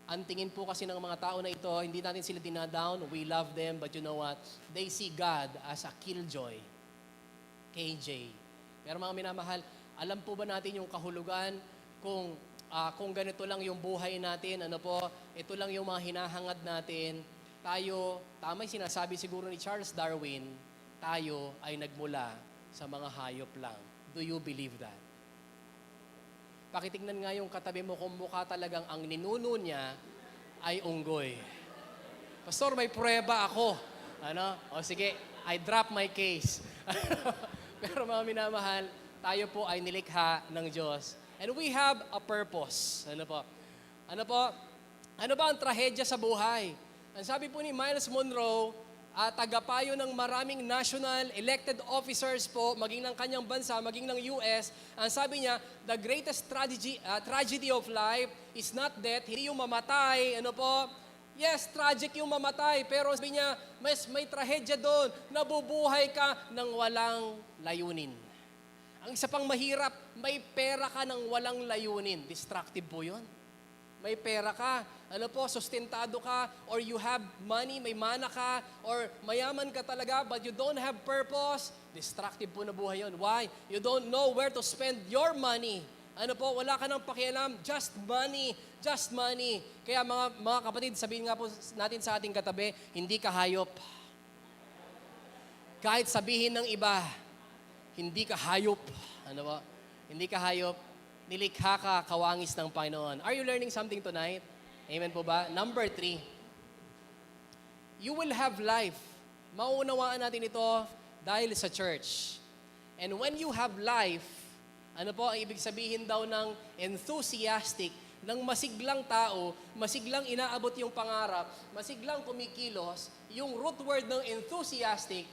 ang tingin po kasi ng mga tao na ito, hindi natin sila dinadown, we love them, but you know what? They see God as a killjoy. KJ. Pero mga minamahal, alam po ba natin yung kahulugan kung ganito lang yung buhay natin, ito lang yung mga hinahangad natin, tayo, tama yung sinasabi siguro ni Charles Darwin, tayo ay nagmula sa mga hayop lang. Do you believe that? Pakitignan nga yung katabi mo kung mukha talagang ang ninuno niya ay unggoy. Pastor, may pruweba ako. O sige, I drop my case. Pero mga minamahal, tayo po ay nilikha ng Diyos. And we have a purpose. Ano ba ang trahedya sa buhay? Ang sabi po ni Miles Monroe, tagapayo ng maraming national elected officers po, maging ng kanyang bansa, maging ng US, ang sabi niya, the greatest tragedy of life is not death, hindi yung mamatay, yes, tragic yung mamatay, pero sabi niya, may trahedya doon, nabubuhay ka ng walang layunin. Ang isa pang mahirap, may pera ka ng walang layunin. Destructive po yun. May pera ka, sustentado ka, or you have money, may mana ka, or mayaman ka talaga, but you don't have purpose, destructive po na buhay yun. Why? You don't know where to spend your money. Wala ka nang pakialam, just money. Kaya mga kapatid, sabihin nga po natin sa ating katabi, hindi ka hayop. Kahit sabihin ng iba, hindi ka hayop. Hindi ka hayop. Nilikha ka, kawangis ng Panginoon. Are you learning something tonight? Amen po ba? Number 3, you will have life. Mauunawaan natin ito dahil sa church. And when you have life, ang ibig sabihin daw ng enthusiastic, ng masiglang tao, masiglang inaabot yung pangarap, masiglang kumikilos, yung root word ng enthusiastic,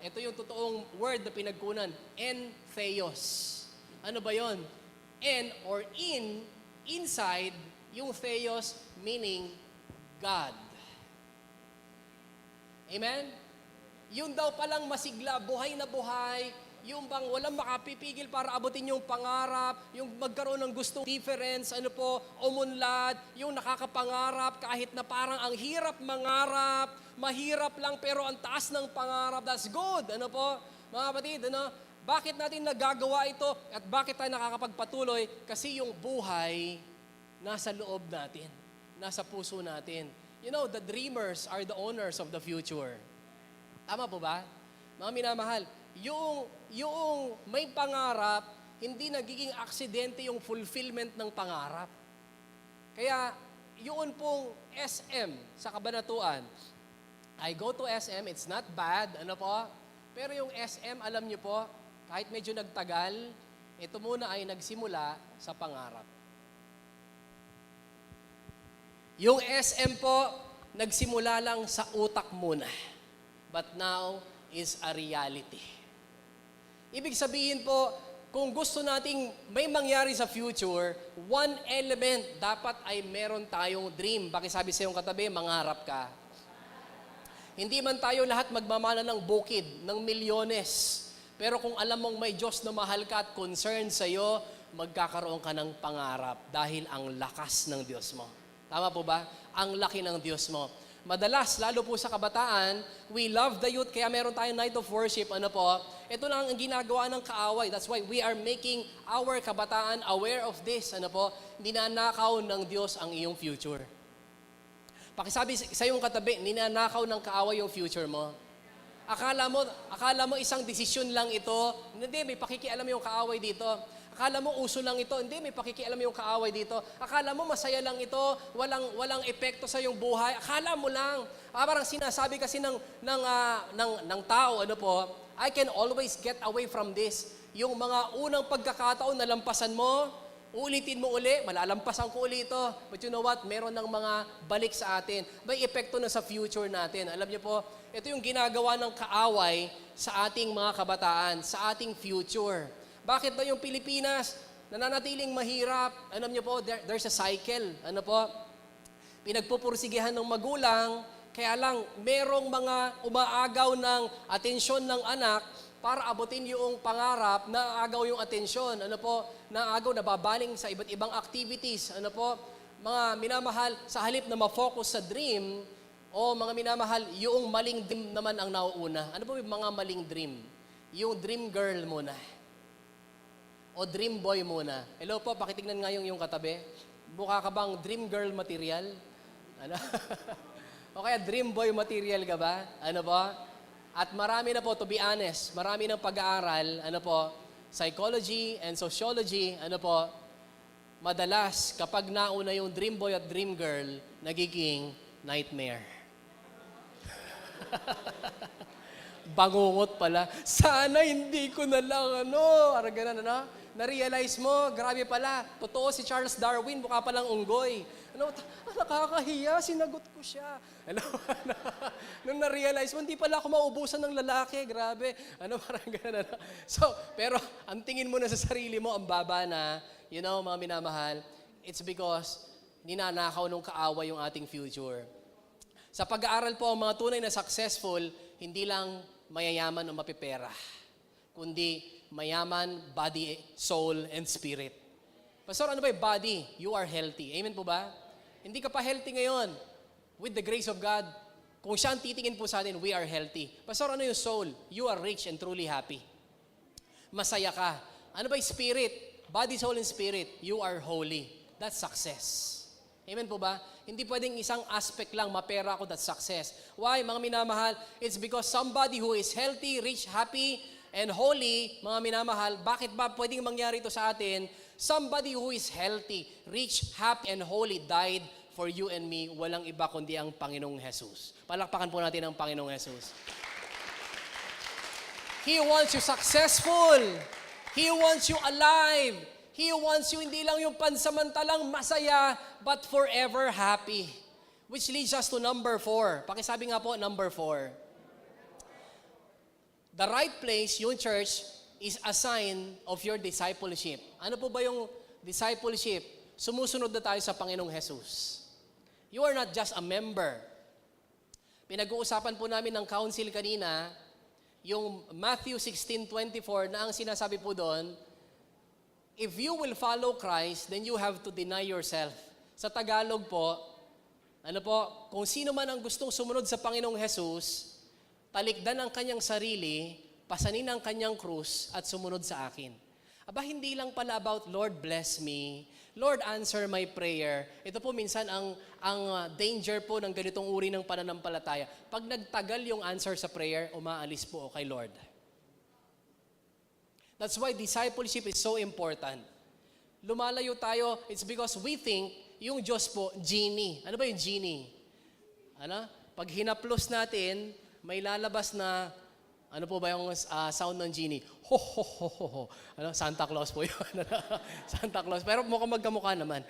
ito yung totoong word na pinagkunan, entheos. Ano ba yon? En or inside, yung theos meaning God. Amen? Yung daw palang masigla, buhay na buhay, yung bang walang makapipigil para abutin yung pangarap, yung magkaroon ng gustong difference, umunlad, yung nakakapangarap kahit na parang ang hirap mangarap, mahirap lang pero ang taas ng pangarap, that's good. Mga kapatid, bakit natin nagagawa ito at bakit tayo nakakapagpatuloy? Kasi yung buhay nasa loob natin, nasa puso natin. The dreamers are the owners of the future. Tama po ba? Mga minamahal, yung may pangarap, hindi nagiging aksidente yung fulfillment ng pangarap. Kaya, yun pong SM sa Kabanatuan, I go to SM, it's not bad, pero yung SM, alam niyo po, kahit medyo nagtagal, ito muna ay nagsimula sa pangarap. Yung SM po, nagsimula lang sa utak muna. But now is a reality. Ibig sabihin po, kung gusto nating may mangyari sa future, one element dapat ay meron tayong dream. Pakisabi sa iyong katabi, mangarap ka. Hindi man tayo lahat magmamana ng bukid, ng milyones. Pero kung alam mong may Diyos na mahal ka at concerned sa iyo, magkakaroon ka ng pangarap dahil ang lakas ng Diyos mo. Tama po ba? Ang laki ng Diyos mo. Madalas, lalo po sa kabataan, we love the youth, kaya meron tayong night of worship, ito lang ang ginagawa ng kaaway. That's why we are making our kabataan aware of this, ninanakaw ng Diyos ang iyong future. Pakisabi sa iyong katabi, ninanakaw ng kaaway yung future mo. Akala mo isang desisyon lang ito, hindi, may pakikialam yung kaaway dito. Akala mo uso lang ito, hindi, may pakikialam yung kaaway dito. Akala mo masaya lang ito, walang epekto sa iyong buhay. Akala mo lang. Parang sinasabi kasi ng tao, I can always get away from this. Yung mga unang pagkakataon na lampasan mo, Uulitin mo uli, malalampasan ko uli ito. But you know what? Meron ng mga balik sa atin. May epekto na sa future natin. Alam niyo po, ito yung ginagawa ng kaaway sa ating mga kabataan, sa ating future. Bakit ba yung Pilipinas nananatiling mahirap? Alam niyo po, there's a cycle. Ano po? Pinagpupursigihan ng magulang, kaya lang merong mga umaagaw ng atensyon ng anak para abutin yung pangarap, naagaw yung atensyon. Ano po? Naagaw, nababaling sa iba't ibang activities. Ano po? Mga minamahal, sa halip na ma-focus sa dream, o mga minamahal, yung maling dream naman ang nauuna. Ano po yung mga maling dream? Yung dream girl muna. O dream boy muna. Hello po, pakitignan nga yung katabi. Mukha ka bang dream girl material? Ano? O kaya dream boy material ka ba? Ano po? At marami na po, to be honest, marami ng pag-aaral, ano po, psychology and sociology, ano po, madalas kapag nauna yung dream boy at dream girl, nagiging nightmare. Bangungot pala. Sana hindi ko na lang, parang ganun, na-realize mo, grabe pala, totoo si Charles Darwin, mukha palang unggoy. Nakakahiya, sinagot ko siya. Nung na-realize mo, hindi pala ako maubusan ng lalaki, grabe. Parang ganun. So, pero ang tingin mo na sa sarili mo, ang baba na, mga minamahal, it's because ninanakaw nung kaaway yung ating future. Sa pag-aaral po, ang mga tunay na successful, hindi lang mayayaman o mapipera, kundi mayaman, body, soul, and spirit. Pastor, ano ba yung body? You are healthy. Amen po ba? Hindi ka pa healthy ngayon. With the grace of God, kung siya ang titingin po sa atin, we are healthy. Pastor, ano yung soul? You are rich and truly happy. Masaya ka. Ano ba yung spirit? Body, soul, and spirit. You are holy. That's success. Amen po ba? Hindi pwedeng isang aspect lang, mapera ako, that's success. Why, mga minamahal? It's because somebody who is healthy, rich, happy, and holy, mga minamahal, bakit ba pwedeng mangyari ito sa atin? Somebody who is healthy, rich, happy, and holy died for you and me. Walang iba kundi ang Panginoong Jesus. Palakpakan po natin ang Panginoong Jesus. He wants you successful. He wants you alive. He wants you hindi lang yung pansamantalang masaya, but forever happy. Which leads us to number 4. Pakisabi nga po, number 4. The right place, yung church, is a sign of your discipleship. Ano po ba yung discipleship? Sumusunod na tayo sa Panginoong Jesus. You are not just a member. Pinag-uusapan po namin ng council kanina, yung Matthew 16:24 na ang sinasabi po doon, if you will follow Christ, then you have to deny yourself. Sa Tagalog po, kung sino man ang gustong sumunod sa Panginoong Jesus, talikdan ang kanyang sarili, pasanin ang kanyang krus, at sumunod sa akin. Aba, hindi lang pala about, Lord, bless me. Lord, answer my prayer. Ito po minsan ang danger po ng ganitong uri ng pananampalataya. Pag nagtagal yung answer sa prayer, umaalis po kay Lord. That's why discipleship is so important. Lumalayo tayo, it's because we think yung Diyos po, genie. Ano ba yung genie? Pag hinaplos natin, may lalabas na, ano po ba yung sound ng genie? Ho, ho, ho, ho, ho. Santa Claus po yun. Santa Claus. Pero mukhang magkamukha naman.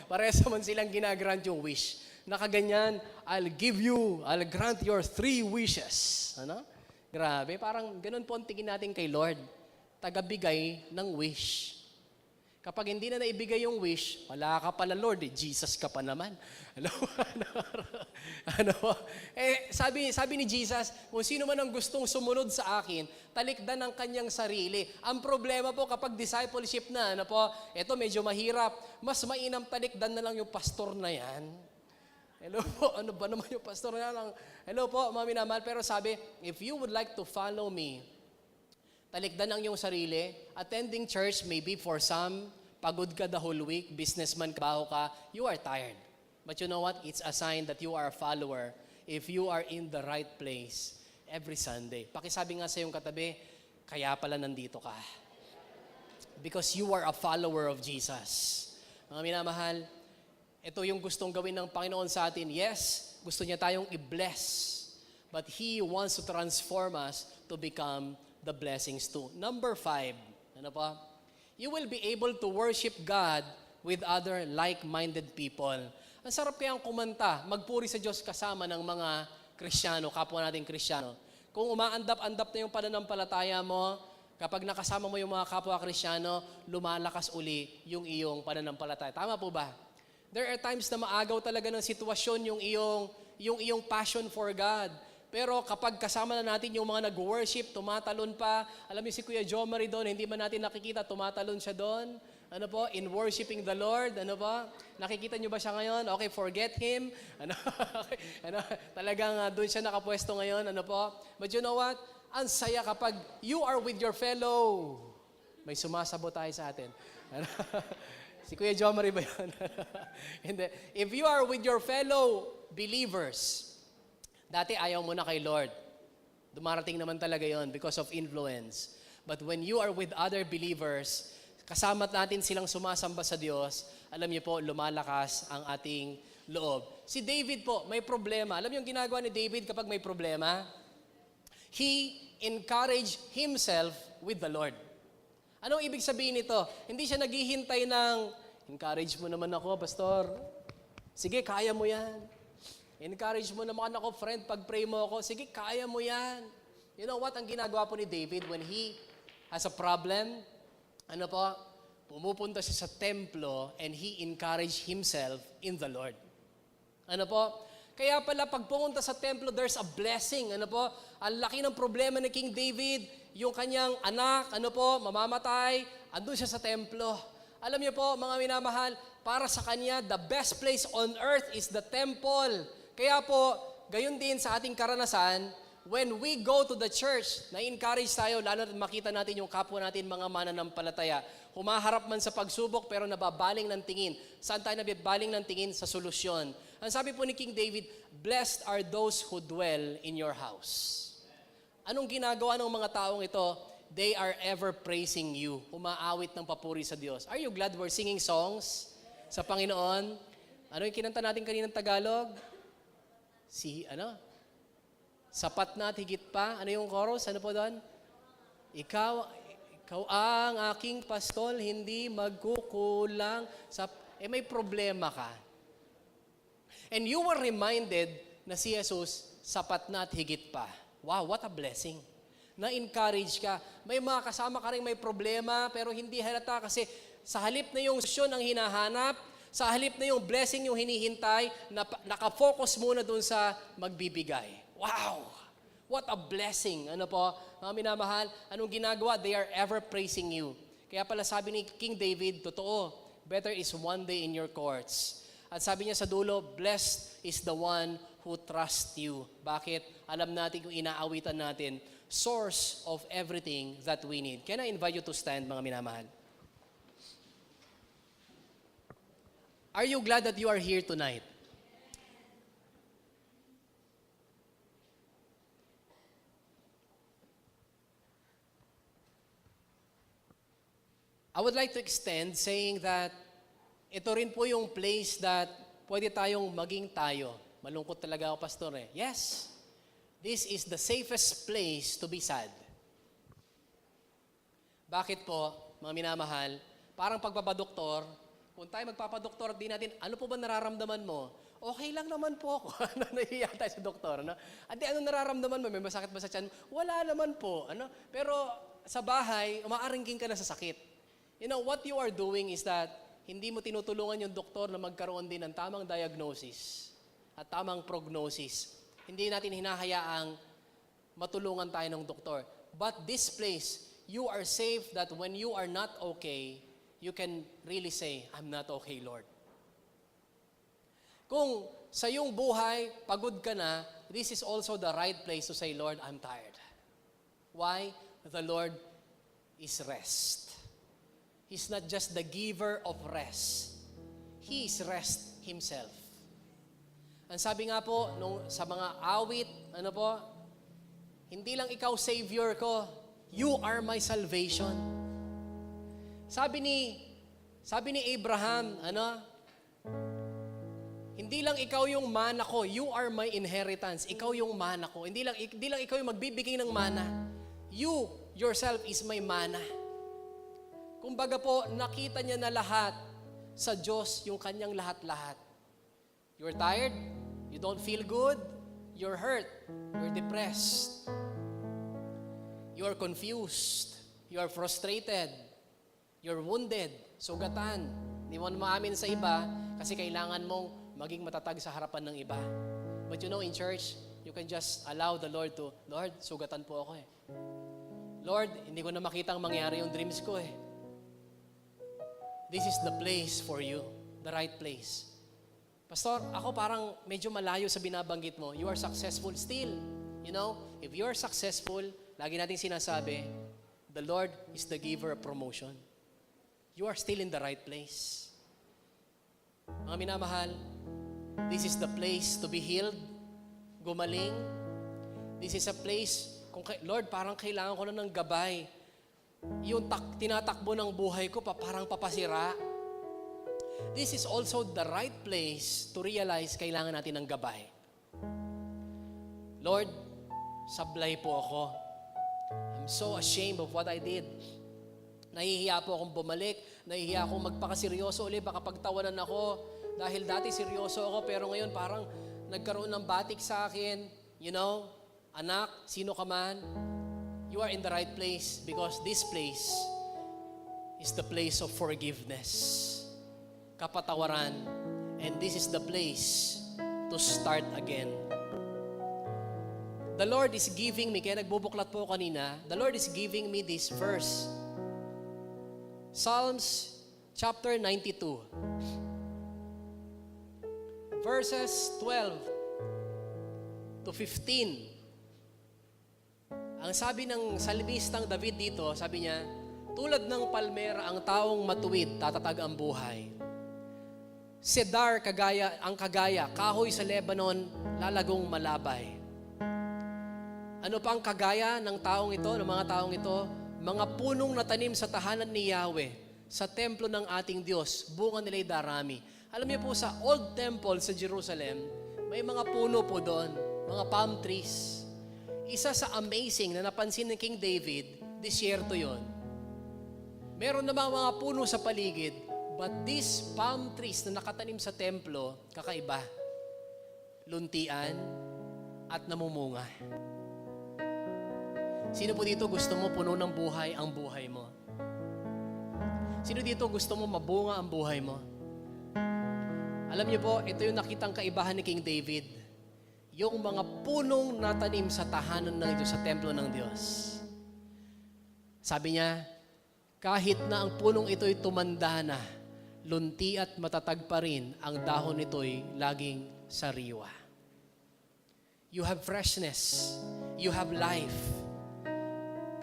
Parehas naman silang ginagrant yung wish. Nakaganyan, I'll grant your 3 wishes. Grabe, parang ganun po ang tingin natin kay Lord. Tagabigay ng wish. Kapag hindi na naibigay yung wish, wala ka pala Lord, Jesus ka pa naman. Sabi ni Jesus, kung sino man ang gustong sumunod sa akin, talikdan ang kanyang sarili. Ang problema po kapag discipleship na, ito medyo mahirap, mas mainam talikdan na lang yung pastor na yan. Hello po, ano ba naman yung pastor na lang? Hello po, mga minamahal, pero sabi, if you would like to follow me, talikdan ang iyong sarili. Attending church, maybe for some, pagod ka the whole week, businessman, kabaho ka, you are tired. But you know what? It's a sign that you are a follower if you are in the right place every Sunday. Pakisabi nga sa iyong katabi, kaya pala nandito ka. Because you are a follower of Jesus. Mga minamahal, ito yung gustong gawin ng Panginoon sa atin. Yes, gusto niya tayong i-bless. But He wants to transform us to become the blessings too. Number 5, you will be able to worship God with other like-minded people. Ang sarap kayang kumanta, magpuri sa Diyos kasama ng mga Kristiyano, kapwa nating Kristiyano. Kung umaandap-andap na yung pananampalataya mo, kapag nakasama mo yung mga kapwa Kristiyano, lumalakas uli yung iyong pananampalataya. Tama po ba? There are times na maagaw talaga ng sitwasyon yung iyong passion for God. Pero kapag kasama na natin yung mga nag-worship, tumatalon pa, alam niyo si Kuya Jo Marie doon, hindi man natin nakikita, tumatalon siya doon. Ano po? In worshiping the Lord. Ano po? Nakikita niyo ba siya ngayon? Okay, forget him. Ano? Talagang doon siya nakapwesto ngayon. Ano po? But you know what? Ang saya kapag you are with your fellow. May sumasabot tayo sa atin. Ano? Si Kuya Jo Marie ba yun? Hindi. If you are with your fellow believers, dati ayaw mo na kay Lord. Dumarating naman talaga yon because of influence. But when you are with other believers, kasama natin silang sumasamba sa Diyos, alam niyo po, lumalakas ang ating loob. Si David po, may problema. Alam niyo yung ginagawa ni David kapag may problema? He encouraged himself with the Lord. Anong ibig sabihin nito? Hindi siya naghihintay ng, encourage mo naman ako, pastor. Sige, kaya mo yan. Encourage mo naman ako, friend, pag-pray mo ako. Sige, kaya mo yan. You know what? Ang ginagawa po ni David when he has a problem, ano po? Pumupunta siya sa templo and he encouraged himself in the Lord. Ano po? Kaya pala pag pumunta sa templo, there's a blessing. Ano po? Ang laki ng problema ni King David, yung kanyang anak, ano po, mamamatay, andun siya sa templo. Alam niyo po, mga minamahal, para sa kanya, the best place on earth is the temple. Kaya po, gayon din sa ating karanasan, when we go to the church, na-encourage tayo, lalo na makita natin yung kapwa natin, mga mananampalataya. Humaharap man sa pagsubok, pero nababaling ng tingin. Saan tayo nababaling ng tingin? Sa solusyon. Ang sabi po ni King David, blessed are those who dwell in your house. Anong ginagawa ng mga taong ito? They are ever praising you. Umaawit ng papuri sa Diyos. Are you glad we're singing songs sa Panginoon? Ano yung kinanta natin kaninang Tagalog? Sapat na at higit pa. Ano yung chorus? Ano po doon? Ikaw ang aking pastol, hindi magkukulang. May problema ka. And you were reminded na si Jesus, sapat na at higit pa. Wow, what a blessing. Na-encourage ka. May mga kasama ka rin may problema, pero hindi halata kasi sa halip na yung solusyon ang hinahanap, sa halip na yung blessing yung hinihintay, nakafocus muna dun sa magbibigay. Wow! What a blessing. Ano po, mga minamahal, anong ginagawa? They are ever praising you. Kaya pala sabi ni King David, totoo, better is one day in your courts. At sabi niya sa dulo, blessed is the one who trusts you. Bakit? Alam natin kung inaawitan natin, source of everything that we need. Can I invite you to stand, mga minamahal? Are you glad that you are here tonight? I would like to extend saying that ito rin po yung place that pwede tayong maging tayo. Malungkot talaga ako, pastor eh. Yes, this is the safest place to be sad. Bakit po, mga minamahal? Parang pagpapadoktor, kung tayo magpapadoktor, di natin, ano po ba nararamdaman mo? Okay lang naman po ako. Nahihiya tayo sa doktor. Ano nararamdaman mo? May masakit ba sa tiyan? Wala naman po. Pero sa bahay, umaaringking ka na sa sakit. You know, what you are doing is that hindi mo tinutulungan yung doktor na magkaroon din ng tamang diagnosis at tamang prognosis. Hindi natin hinahayaang matulungan tayo ng doktor. But this place, you are safe that when you are not okay, you can really say, I'm not okay, Lord. Kung sa iyong buhay, pagod ka na, this is also the right place to say, Lord, I'm tired. Why? The Lord is rest. He's not just the giver of rest. He is rest Himself. Ang sabi nga po, sa mga awit, hindi lang ikaw Savior ko, you are my salvation. Sabi ni Abraham, hindi lang ikaw yung mana ko, you are my inheritance. Ikaw yung mana ko. Hindi lang ikaw yung magbibigay ng mana. You yourself is my mana. Kumbaga po, nakita niya na lahat sa Diyos, yung kanyang lahat-lahat. You're tired? You don't feel good? You're hurt? You're depressed? You're confused? You're frustrated? You're wounded? Sugatan? Hindi mo maamin sa iba kasi kailangan mong maging matatag sa harapan ng iba. But you know, in church, you can just allow the Lord to, Lord, sugatan po ako eh. Lord, hindi ko na makita ang mangyari yung dreams ko eh. This is the place for you, the right place. Pastor, ako parang medyo malayo sa binabanggit mo. You are successful still. You know, if you are successful, lagi nating sinasabi, the Lord is the giver of promotion. You are still in the right place. Mga minamahal, this is the place to be healed, gumaling. This is a place, Lord, parang kailangan ko na ng gabay. Yung tinatakbo ng buhay ko, parang papasira. This is also the right place to realize kailangan natin ng gabay. Lord, sablay po ako. I'm so ashamed of what I did. Nahihiya po akong bumalik. Nahihiya akong magpakaseryoso ulit. Baka pagtawanan ako. Dahil dati seryoso ako, pero ngayon parang nagkaroon ng batik sa akin. You know, anak, sino ka man, you are in the right place because this place is the place of forgiveness, kapatawaran, and this is the place to start again. The Lord is giving me, kaya nagbubuklat po kanina, the Lord is giving me this verse. Psalms chapter 92, verses 12 to 15. Ang sabi ng salmistang David dito, sabi niya, tulad ng palmera ang taong matuwid, tatatag ang buhay. Cedar, kagaya, kahoy sa Lebanon, lalagong malabay. Ano pa ang kagaya ng taong ito, ng mga taong ito? Mga punong natanim sa tahanan ni Yahweh, sa templo ng ating Diyos, bunga nila'y darami. Alam niyo po, sa Old Temple sa Jerusalem, may mga puno po doon, mga palm trees. Isa sa amazing na napansin ni King David, disyerto yon. Meron namang mga puno sa paligid, but these palm trees na nakatanim sa templo, kakaiba. Luntian at namumunga. Sino po dito gusto mo puno ng buhay ang buhay mo? Sino dito gusto mo mabunga ang buhay mo? Alam niyo po, ito yung nakitang kaibahan ni King David. Yung mga punong natanim sa tahanan ng Diyos, sa templo ng Diyos. Sabi niya, kahit na ang punong ito'y tumanda na, lunti at matatag pa rin, ang dahon nito'y laging sariwa. You have freshness. You have life.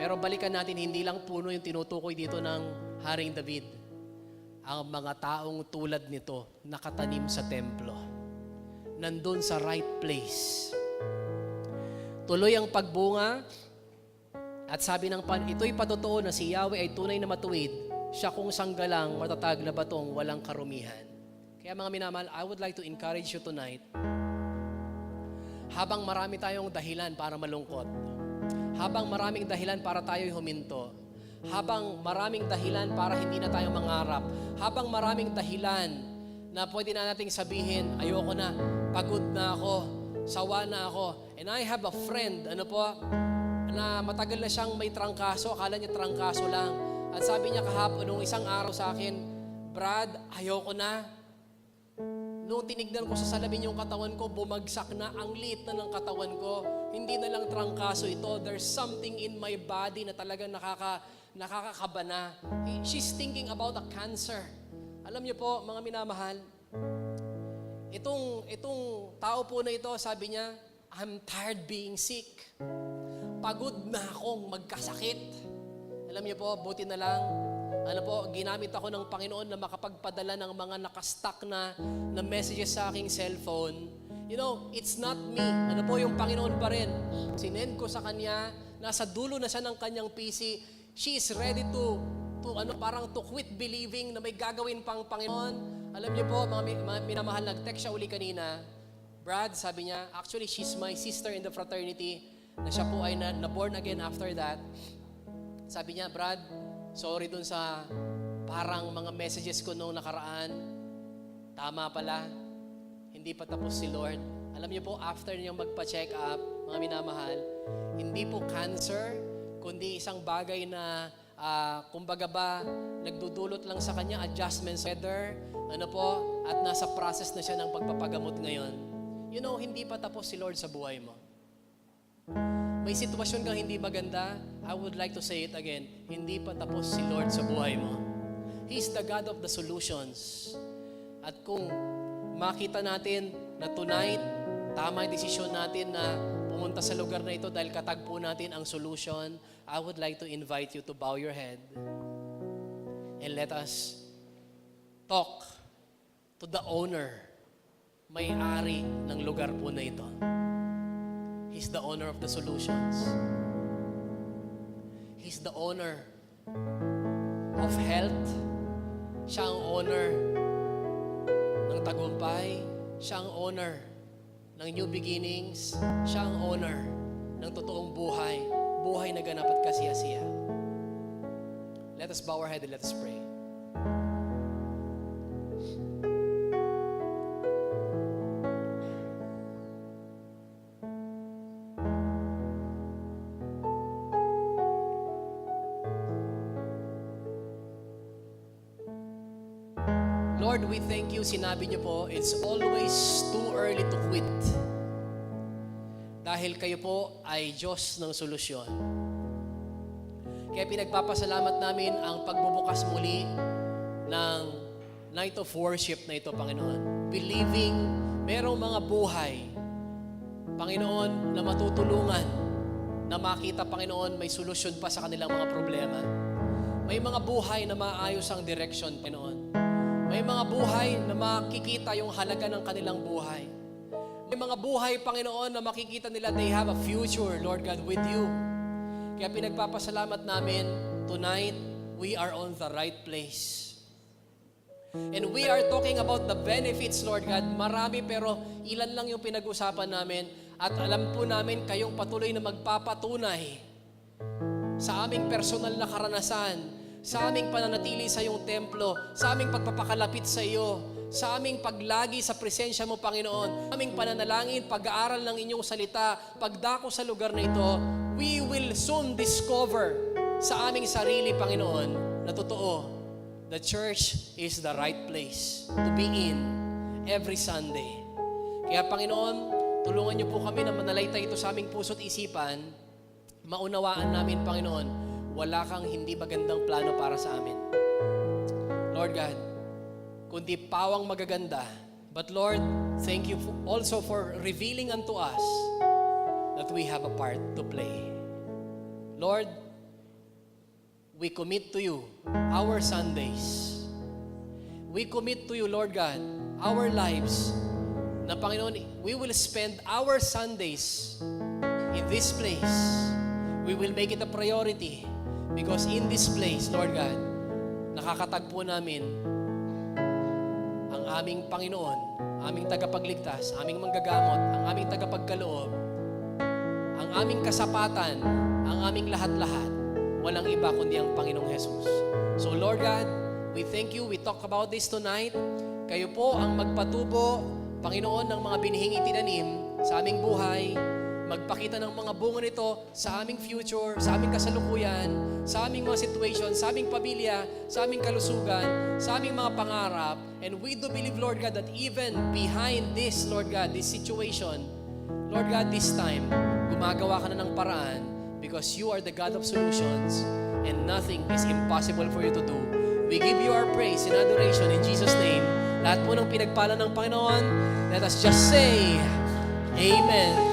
Pero balikan natin, hindi lang puno yung tinutukoy dito ng Haring David. Ang mga taong tulad nito, nakatanim sa templo. Nandun sa right place. Tuloy ang pagbunga. At sabi ng ito'y patotoo na si Yahweh ay tunay na matuwid. Siya kung sanggalang, matatag na batong, walang karumihan. Kaya mga minamahal, I would like to encourage you tonight. Habang marami tayong dahilan para malungkot, habang maraming dahilan para tayo'y huminto, habang maraming dahilan para hindi na tayo mangarap, habang maraming dahilan na pwede na nating sabihin, ayoko na, pagod na ako, sawa na ako. And I have a friend, na matagal na siyang may trangkaso, akala niya trangkaso lang. At sabi niya kahapon, nung isang araw sa akin, Brad, ayoko na. Nung tinignan ko sa salamin yung katawan ko, bumagsak na, ang liit na ng katawan ko. Hindi na lang trangkaso ito. There's something in my body na talagang nakakakaba na. She's thinking about a cancer. Alam niyo po, mga minamahal, itong tao po na ito, sabi niya, I'm tired being sick. Pagod na akong magkasakit. Alam niyo po, buti na lang, ginamit ako ng Panginoon na makapagpadala ng mga nakastock na messages sa aking cellphone. You know, it's not me. Yung Panginoon pa rin. Sinend ko sa Kanya, nasa dulo na siya ng Kanyang PC. She is ready to quit believing na may gagawin pang Panginoon. Alam niyo po, mga minamahal, nag-text siya uli kanina. Brad, sabi niya, actually, she's my sister in the fraternity, na siya po ay na-born again after that. Sabi niya, Brad, sorry dun sa parang mga messages ko noong nakaraan, tama pala, hindi pa tapos si Lord. Alam niyo po, after niyang magpa-check up, mga minamahal, hindi po cancer, kundi isang bagay na, kumbaga ba, nagdudulot lang sa kanya, adjustments, weather, at nasa process na siya ng pagpapagamot ngayon. You know, hindi pa tapos si Lord sa buhay mo. May sitwasyon kang hindi maganda, I would like to say it again, hindi pa tapos si Lord sa buhay mo. He's the God of the solutions. At kung makita natin na tonight, tama yung desisyon natin na pumunta sa lugar na ito dahil katagpo natin ang solution, I would like to invite you to bow your head and let us talk to the owner, may-ari ng lugar po na ito. He's the owner of the solutions. He's the owner of health. Siya ang owner ng tagumpay. Siya ang owner ng new beginnings. Siya ang owner ng totoong buhay. Buhay na ganap at kasiyasiya. Let us bow our head and let us pray. Lord, we thank you. Sinabi niyo po, it's always too early to quit. Dahil kayo po ay Diyos ng solusyon. Kaya pinagpapasalamat namin ang pagbubukas muli ng night of worship na ito, Panginoon. Believing merong mga buhay, Panginoon, na matutulungan, na makita, Panginoon, may solusyon pa sa kanilang mga problema. May mga buhay na maayos ang direction, Panginoon. May mga buhay na makikita yung halaga ng kanilang buhay. May mga buhay, Panginoon, na makikita nila they have a future, Lord God, with you. Kaya pinagpapasalamat namin, tonight, we are on the right place. And we are talking about the benefits, Lord God. Marami pero ilan lang yung pinag-usapan namin. At alam po namin kayong patuloy na magpapatunay sa aming personal na karanasan, sa aming pananatili sa iyong templo, sa aming pagpapakalapit sa iyo, sa aming paglagi sa presensya mo, Panginoon, aming pananalangin, pag-aaral ng inyong salita, pagdako sa lugar na ito, we will soon discover sa aming sarili, Panginoon, na totoo, the church is the right place to be in every Sunday. Kaya, Panginoon, tulungan niyo po kami na manalaytay ito sa aming puso't isipan, maunawaan namin, Panginoon, wala kang hindi magandang plano para sa amin. Lord God, kundi pawang magaganda. But Lord, thank you also for revealing unto us that we have a part to play. Lord, we commit to you our Sundays. We commit to you, Lord God, our lives. Na Panginoon, we will spend our Sundays in this place. We will make it a priority. Because in this place, Lord God, nakakatagpo namin ang aming Panginoon, aming tagapagligtas, aming manggagamot, ang aming tagapagkaloob, ang aming kasapatan, ang aming lahat-lahat. Walang iba kundi ang Panginoong Jesus. So Lord God, we thank you. We talk about this tonight. Kayo po ang magpatubo, Panginoon, ng mga binihing itinanim sa aming buhay. Magpakita ng mga bunga nito sa aming future, sa aming kasalukuyan, sa aming mga situation, sa aming pamilya, sa aming kalusugan, sa aming mga pangarap. And we do believe, Lord God, that even behind this, Lord God, this situation, Lord God, this time, gumagawa ka na ng paraan because you are the God of solutions and nothing is impossible for you to do. We give you our praise and adoration in Jesus' name. Lahat po ng pinagpala ng Panginoon, let us just say, Amen.